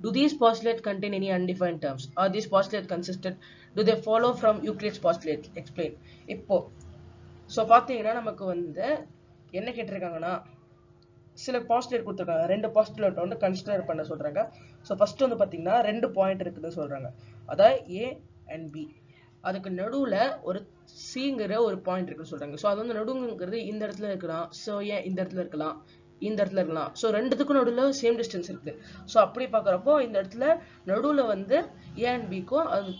Do these postulates contain any undefined terms? Are these postulates consistent? Do they follow from Euclid's postulate? Explain. இப்போ so பார்த்தீங்கன்னா நமக்கு வந்து என்ன கேட்டிருக்காங்கன்னா சில postulate கொடுத்துருக்காங்க. 2 postulate வந்து consider பண்ண சொல்றாங்க. ஸோ ஃபர்ஸ்ட் வந்து பார்த்தீங்கன்னா 2 பாயிண்ட் இருக்குதுன்னு சொல்றாங்க. அதாவது ஏ அண்ட் பி. அதுக்கு நடுவில் ஒரு சிங்கிற ஒரு பாயிண்ட் இருக்குன்னு சொல்றாங்க. ஸோ அது வந்து நடுங்கிறது இந்த இடத்துல இருக்கலாம். ஸோ ஏன் இந்த இடத்துல இருக்கலாம், இந்த இடத்துல இருக்கலாம். ஸோ ரெண்டுத்துக்கும் நடுவில் சேம் டிஸ்டன்ஸ் இருக்குது. ஸோ அப்படி பார்க்குறப்போ இந்த இடத்துல நடுவில் வந்து ஏ அண்ட் பிக்கும் அது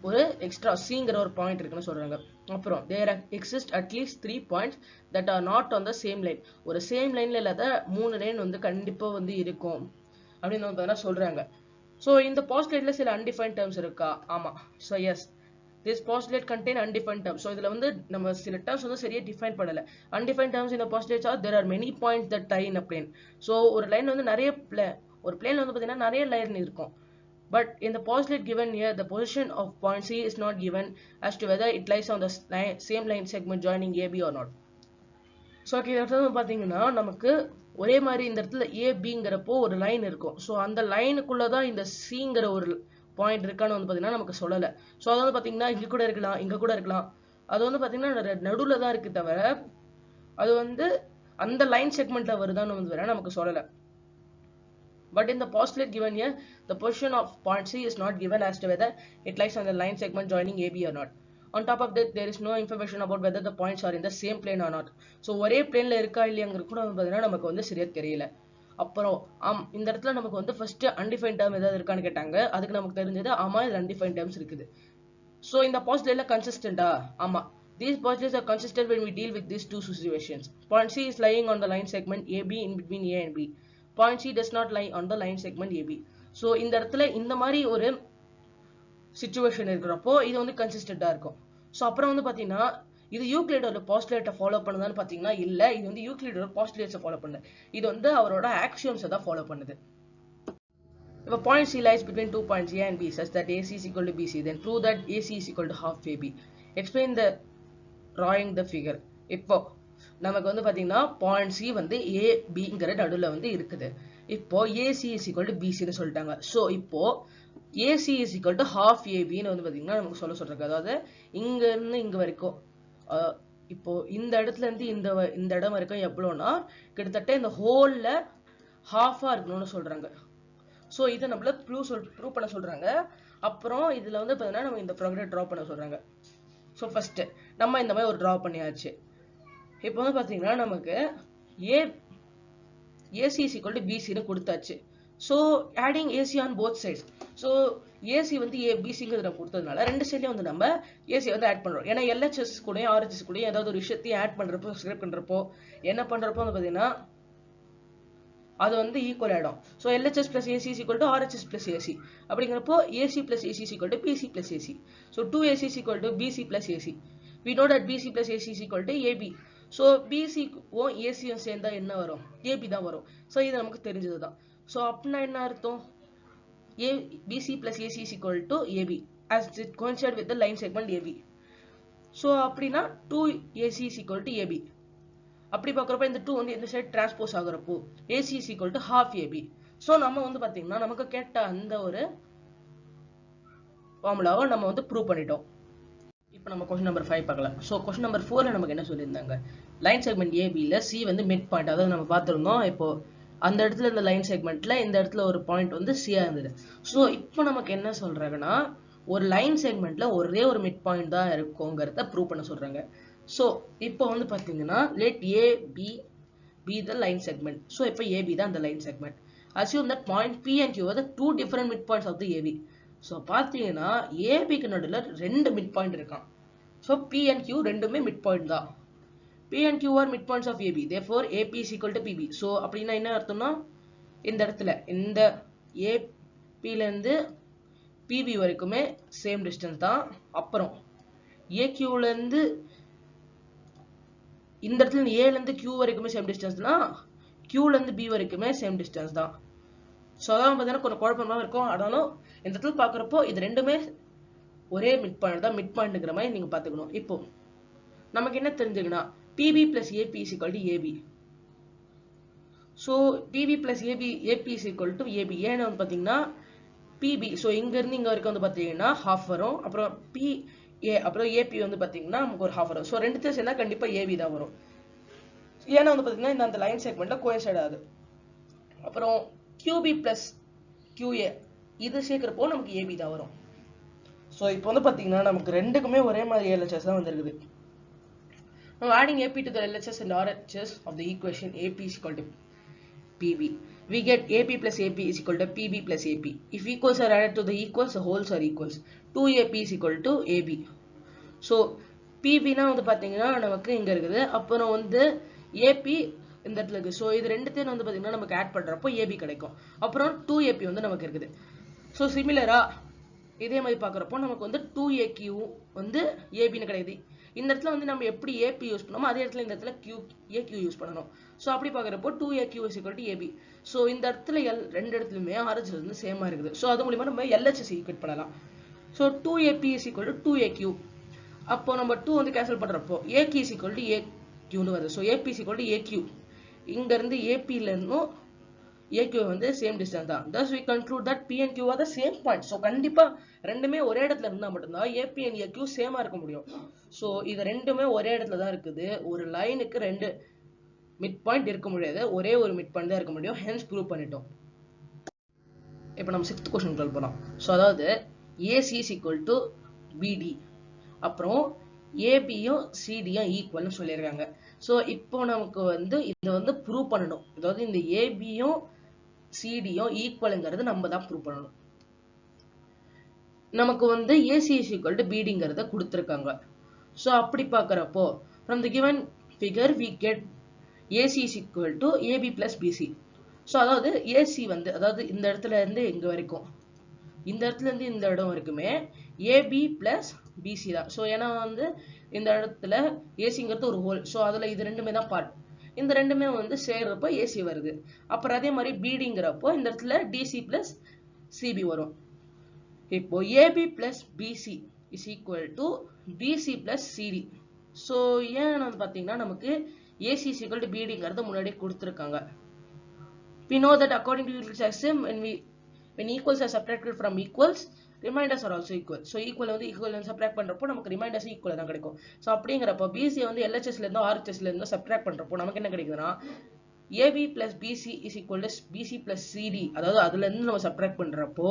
ஒரு எக்ஸ்ட்ரா சிங்கிற ஒரு பாயிண்ட் இருக்குன்னு சொல்றாங்க. அப்புறம் there exist at least 3 points that are not on the same line. ஒரு சேம் லைன்ல இல்லாத 3 லைன் வந்து கண்டிப்பா வந்து இருக்கும் அப்படின்னு வந்து சொல்றாங்க. ஸோ இந்த பாஸ்டுலேட்ல சில அன்டிஃபைன்ட் டேர்ம்ஸ் இருக்கா? ஆமா. So yes, this postulate contain undefined terms. So இதுல வந்து நம்ம சில டேர்ம்ஸ் வந்து சரியா டிஃபைன் பண்ணல. Undefined terms in the postulates are there are many points that tie in a plane. So ஒரு லைன் வந்து நிறைய ஒரு பிளேன்ல வந்து பாத்தீங்கன்னா நிறைய லைன் இருக்கும். But in the postulate given here, the position of point C is not given as to whether it lies on the same line segment joining AB or not. So okay, அடுத்து பாத்தீங்கன்னா நமக்கு ஒரே மாதிரி இந்த இடத்துல ABங்கிறப்போ ஒரு line இருக்கும். So அந்த லைனுக்குள்ள தான் இந்த Cங்கிற ஒரு பாயிண்ட் இருக்கான்னு வந்து பாத்தீங்கன்னா நமக்கு சொல்லல. ஸோ அது வந்து பாத்தீங்கன்னா இங்க கூட இருக்கலாம், இங்க கூட இருக்கலாம். அது வந்து பாத்தீங்கன்னா நடுவுல தான் இருக்கு தவிர அது வந்து அந்த லைன் செக்மெண்ட்ல வருதான்னு வந்து வேற நமக்கு சொல்லல. But in the postulate given here, the position of point C is not given as to whether it lies on the line segment joining AB or not. On top of that, there is no information about whether the points are in the same plane or not. So ஒரே பிளேன்ல இருக்கா இல்லையாங்கிறது கூட பாத்தீங்கன்னா நமக்கு வந்து சரியா தெரியல. அப்புறம் இந்த இடத்துல நமக்கு வந்து ஃபர்ஸ்ட் அன்டிஃபைன்ட் டேர்ம் ஏதாவது இருக்கான்னு கேட்டாங்க. அதுக்கு நமக்கு தெரிஞ்சது ஆமா, இது அன்டிஃபைன்ட் டேர்ம்ஸ் இருக்குது. So இந்த postulateல கன்சிஸ்டன்டா? ஆமா. These postulates are consistent when we deal with these two situations. Point C is lying on the line segment AB in between A and B. Point C does not lie on the line segment AB. So இந்த இடத்துல இந்த மாதிரி ஒரு situation இருக்கிறப்போ இது வந்து கன்சிஸ்டன்டா இருக்கும். So அப்புறம் வந்து பாத்தீங்கன்னா இது யூக்ளிடோட பாஸ்டுலேட்டை ஃபாலோ பண்ணுதான்னு பாத்தீங்கன்னா இல்ல, இது வந்து யூக்ளிடோட பாஸ்டுலேட்ஸை ஃபாலோ பண்ணுது. இது வந்து அவரோட ஆக்சியம்ஸை தான் ஃபாலோ பண்ணுது. If a point C lies between 2 points A and B such that AC is equal to BC, then prove that AC is equal to half AB. Explain the drawing the figure. இப்போ நமக்கு வந்து பாத்தீங்கன்னா point C வந்து ஏ பிங்கிற நடுவில் வந்து இருக்குது. இப்போ ஏசி இஸ் ஈக்குவல் டு பிசின்னு சொல்லிட்டாங்க. ஸோ இப்போ AC is equal to half ஏபின்னு வந்து பாத்தீங்கன்னா நமக்கு சொல்றாங்க. அதாவது இங்க இருந்து இங்க வரைக்கும் இப்போ இந்த இடத்துல இருந்து இந்த இடம் வரைக்கும் எவ்வளோனா கிட்டத்தட்ட இந்த ஹோல்ல ஹாஃபா இருக்கணும்னு சொல்றாங்க. ஸோ இதை நம்மள ப்ரூவ் பண்ண சொல்றாங்க. அப்புறம் இதுல வந்து பாத்தீங்கன்னா நம்ம இந்த ப்ரோக்ராம் ட்ரா பண்ண சொல்றாங்க. ஸோ ஃபர்ஸ்ட் நம்ம இந்த மாதிரி ஒரு ட்ரா பண்ணியாச்சு. இப்போ வந்து பாத்தீங்கன்னா நமக்கு AC is equal to BC னு கொடுத்தாச்சு. So adding AC on both sides. So AC வந்து பிசிங்கிறது நம்ம கொடுத்ததுனால ரெண்டு சைட்லயும் வந்து நம்ம ஏசி வந்து ஆட் பண்றோம். ஏன்னா LHS கூடயும் RHS கூடயும் ஏதாவது ஒரு விஷயத்தையும் ஆட் பண்றப்போ ஸ்கிரிப்ட் பண்றப்போ என்ன பண்றப்போ வந்து பாத்தீங்கன்னா அது வந்து ஈக்குவல் ஆயிடும். So LHS plus AC is equal to RHS plus AC. அப்படிங்கிறப்போ AC plus AC is equal to BC plus AC. So 2AC is equal to BC plus AC. We know that BC plus AC is equal to AB. So பிசிக்கும் ஏசியும் சேர்ந்தா என்ன வரும்? AB தான் வரும். So இது நமக்கு தெரிஞ்சதுதான். ஸோ அப்படின்னா என்ன அர்த்தம்? BC plus AC is equal to AB as it coincide with the line segment AB. So அப்படின்னா 2AC is equal to AB. அப்படி பார்க்குறப்ப இந்த 2 வந்து இந்த சைடு டிரான்ஸ்போஸ் ஆகுறப்போ AC is equal to half AB. So நம்ம வந்து பாத்தீங்கன்னா நமக்கு கேட்ட அந்த ஒரு ஃபார்முலாவை நம்ம வந்து ப்ரூவ் பண்ணிட்டோம். இப்போ நம்ம கொஸ்டின் நம்பர் 5 பார்க்கலாம். ஸோ கொஸ்டின் நம்பர் 4ல நமக்கு என்ன சொல்லியிருந்தாங்க? லைன் செக்மெண்ட் ஏபியில் சி வந்து மிட் பாயிண்ட், அதாவது நம்ம பார்த்துருந்தோம். இப்போ அந்த இடத்துல இந்த லைன் செக்மெண்ட்ல இந்த இடத்துல ஒரு பாயிண்ட் வந்து சியா இருந்தது. ஸோ இப்போ நமக்கு என்ன சொல்றாங்கன்னா ஒரு லைன் செக்மெண்ட்ல ஒரே ஒரு மிட் பாயிண்ட் தான் இருக்குங்கிறத ப்ரூவ் பண்ண சொல்றாங்க. ஸோ இப்போ வந்து பார்த்தீங்கன்னா let A B the line segment. So இப்போ ஏபி தான் அந்த line segment. Assume that point P and Q are the two different midpoints of the AB. So பார்த்தீங்கன்னா ஏபிக்கு நடுவில் 2 மிட் பாயிண்ட் இருக்கான். So P and Q ரெண்டுமே mid point தான். P and Q are midpoints of AB. Therefore AP is equal to PB. So அப்படின்னா என்ன அர்த்தம்னா இந்த இடத்துல இந்த ஏபில இருந்து பிபி வரைக்குமே சேம் டிஸ்டன்ஸ் தான். அப்புறம் ஏக்யூல இருந்து இந்த இடத்துல ஏல இருந்து கியூ வரைக்குமே சேம் டிஸ்டன்ஸ்னா கியூல இருந்து பி வரைக்குமே சேம் டிஸ்டன்ஸ் தான். ஸோ அதான் பார்த்தீங்கன்னா கொஞ்சம் குழப்பமா இருக்கும். ஆனாலும் இந்த இடத்துல பார்க்குறப்போ இது ரெண்டுமே ஒரே மிட் பாயிண்ட் தான், மிட் பாயிண்ட்ங்கிற மாதிரி நீங்க பார்த்துக்கணும். இப்போ நமக்கு என்ன தெரிஞ்சுக்கன்னா BP plus AB is equal to AB. So BP plus AB is equal to AB. ஏன்னு வந்து பார்த்தீங்கன்னா பிபி, ஸோ இங்க இருந்து இங்க வரைக்கும் வந்து பார்த்தீங்கன்னா ஹாஃப் வரும். அப்புறம் பிஏ அப்புறம் ஏபி வந்து பார்த்தீங்கன்னா நமக்கு ஒரு ஹாஃப் வரும். ஸோ ரெண்டுத்தையும் சேர்ந்தா கண்டிப்பா ஏபி தான் வரும். ஏன்னா வந்து பார்த்தீங்கன்னா இந்த அந்த லைன் செக்மெண்ட்ல கோயின்சைட் ஆகுது. அப்புறம் QB பிளஸ் QA இது சேர்க்கிறப்போ நமக்கு ஏபி தான் வரும். ஸோ இப்போ வந்து பார்த்தீங்கன்னா நமக்கு ரெண்டுக்குமே ஒரே மாதிரி LHS தான் வந்துருக்குது. Now adding AP to the LHS and RHS of the equation AP is equal to PB. We get AP plus AP is equal to PB plus AP. If equals are added to the equals, the wholes are equals. 2AP is equal to AB. So PB na வந்து பாத்தீங்கன்னா நமக்கு இங்க இருக்குது. அப்புறம் வந்து AP இந்த இடத்துல இருக்கு. ஸோ இது ரெண்டுத்தையும் வந்து பாத்தீங்கன்னா நமக்கு ஆட் பண்றப்போ AB கிடைக்கும். அப்புறம் 2AP வந்து நமக்கு இருக்குது. ஸோ சிமிலரா இதே மாதிரி பாக்குறப்போ நமக்கு வந்து 2AQ வந்து ABன்னு கிடைக்குது. இந்த இடத்துல வந்து நம்ம எப்படி AP யூஸ் பண்ணோமோ அதே இடத்துல இந்த இடத்துல AQ யூஸ் பண்ணணும். ஸோ அப்படி பாக்குறப்போ 2AQ is equal to AB. So இந்த இடத்துல ரெண்டு இடத்துலயுமே RHS வந்து சேமா இருக்குது. ஸோ அது மூலமா நம்ம LHS ஈக்குவேட் பண்ணலாம். So 2AP is equal to 2AQ. அப்போ நம்ம 2 வந்து கேன்சல் பண்றப்போ AK is equal to AQன்னு வருது. So AP is equal to AQ. இங்க இருந்து APல இருந்தும் AQ வந்து சேம் டிஸ்டன்ஸ் தான். Thus we conclude that P and Q are the same point. So கண்டிப்பா ரெண்டுமே ஒரே இடத்துல இருந்தா மட்டும்தான் AP and AQ சேமா இருக்க முடியும். ஸோ இது ரெண்டுமே ஒரே இடத்துல தான் இருக்குது. ஒரு லைனுக்கு ரெண்டு மிட் பாயிண்ட் இருக்க முடியாது, ஒரே ஒரு மிட் பாயிண்ட் தான் இருக்க முடியும். ஹென்ஸ் ப்ரூவ் பண்ணிட்டோம். இப்போ நம்ம 6th क्वेश्चन போலாம். ஸோ அதாவது AC is equal to BD, அப்புறம் ABயும் CDயும் ஈக்குவல்னு சொல்லியிருக்காங்க. ஸோ இப்போ நமக்கு வந்து இதை வந்து ப்ரூவ் பண்ணணும். அதாவது இந்த ABயும் CDயும் ஈக்குவல்ங்கிறது நம்ம தான் ப்ரூவ் பண்ணணும். நமக்கு வந்து AC is equal to BDங்கிறத கொடுத்துருக்காங்க. ஸோ அப்படி பார்க்குறப்போ from the given figure we get AC is equal to AB plus BC. So அதாவது AC வந்து அதாவது இந்த இடத்துல இருந்து இங்க வரைக்கும் இந்த இடத்துல இருந்து இந்த இடம் வரைக்குமே AB plus BC தான். ஸோ ஏன்னா வந்து இந்த இடத்துல ஏசிங்கிறது ஒரு ஹோல். ஸோ அதுல இது ரெண்டுமே தான் பார்ட். இந்த ரெண்டுமே வந்து சேர்றப்போ AC வருது. அப்புறம் அதே மாதிரி BDங்கிறப்போ இந்த இடத்துல DC plus CB வரும். இப்போ AB plus BC is equal to DC plus CD. So ஏன் வந்து பார்த்தீங்கன்னா நமக்கு AC is equal to BDங்கிறது முன்னாடியே கொடுத்துருக்காங்க. We know that according to Euclid's axiom, when equals are subtracted from equals, reminders are also equal. So equal வந்து equal subtract பண்றப்போ நமக்கு reminders equal தான் கிடைக்கும். So அப்படிங்கறப்போ BC வந்து LHSல இருந்தோ RHSல இருந்தோ subtract பண்றப்போ நமக்கு என்ன கிடைக்குதுன்னா AB plus BC is equal to BC plus CD. அதாவது அதுல இருந்து நம்ம subtract பண்றப்போ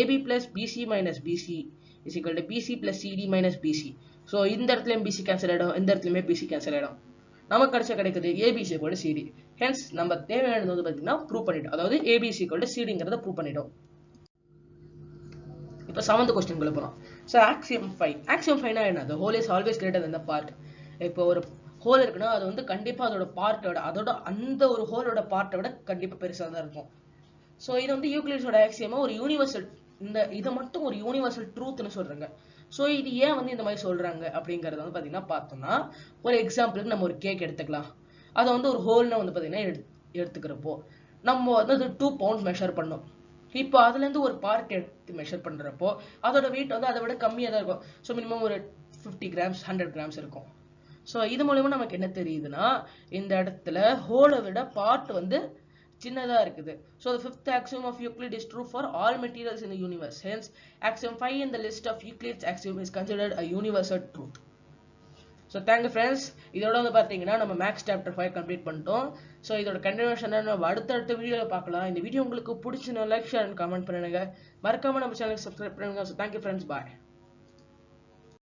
AB plus BC minus BC is equal to BC plus CD minus BC. So இந்த இடத்துலயும் BC cancel ஆயிடும், இந்த இடத்துலயுமே BC cancel ஆயிடும். நமக்கு கடைசியா கிடைக்குது AB is equal to CD. Hence நம்ம தேவையானது வந்து பாத்தீங்கன்னா ப்ரூவ் பண்ணிட்டோம். அதாவது AB is equal to CDங்கிறத ப்ரூவ் பண்ணிட்டோம். இப்போ 7th क्वेश्चन குள்ள போலாம். So axiom 5. Axiom 5 னா என்ன? The whole is always greater than the part. இப்போ ஒரு ஹோல் இருக்குன்னா அது வந்து கண்டிப்பா அதோட பார்ட்டோட அந்த ஒரு ஹோலோட பார்ட்டை விட கண்டிப்பா பெருசா தான் இருக்கும். ஸோ இது வந்து யூக்ளிட்ஸோட ஆக்சியமா ஒரு யூனிவர்சல், இதை மட்டும் ஒரு யூனிவர்சல் ட்ரூத்னு சொல்றாங்க. ஸோ இது ஏன் வந்து இந்த மாதிரி சொல்றாங்க அப்படிங்கறத வந்து பாத்தீங்கன்னா பார்த்தோம்னா ஒரு எக்ஸாம்பிளுக்கு நம்ம ஒரு கேக் எடுத்துக்கலாம். அதை வந்து ஒரு ஹோல்னு வந்து பாத்தீங்கன்னா எடுத்துக்கிறப்போ நம்ம வந்து அது 2 பவுண்ட் மெஷர் பண்ணோம். இப்போ அதுல இருந்து ஒரு பார்ட் எடுத்து மெஷர் பண்றப்போ அதோட வெயிட் வந்து அதை விட கம்மியா தான் இருக்கும். ஸோ மினிமம் ஒரு 50 கிராம்ஸ் 100 கிராம்ஸ் இருக்கும். ஸோ இது மூலமா நமக்கு என்ன தெரியுதுன்னா இந்த இடத்துல ஹோலை விட பார்ட் வந்து சின்னதா இருக்குது. So the fifth axiom of Euclid is true for all materials in the universe. Hence axiom 5 in the list of Euclid's axiom is considered a universal truth. So thank you friends. இதோட வந்து பாத்தீங்கன்னா நம்ம maths chapter 5 complete பண்ணிட்டோம். So இதோட continuation நம்ம அடுத்த வீடியோல பார்க்கலாம். இந்த வீடியோ உங்களுக்கு பிடிச்சுன்னா லைக் ஷேர் அண்ட் கமெண்ட் பண்ணுங்க. மறக்காம நம்ம சேனலுக்கு சப்ஸ்கிரைப் பண்ணுங்க. So thank you friends. Bye.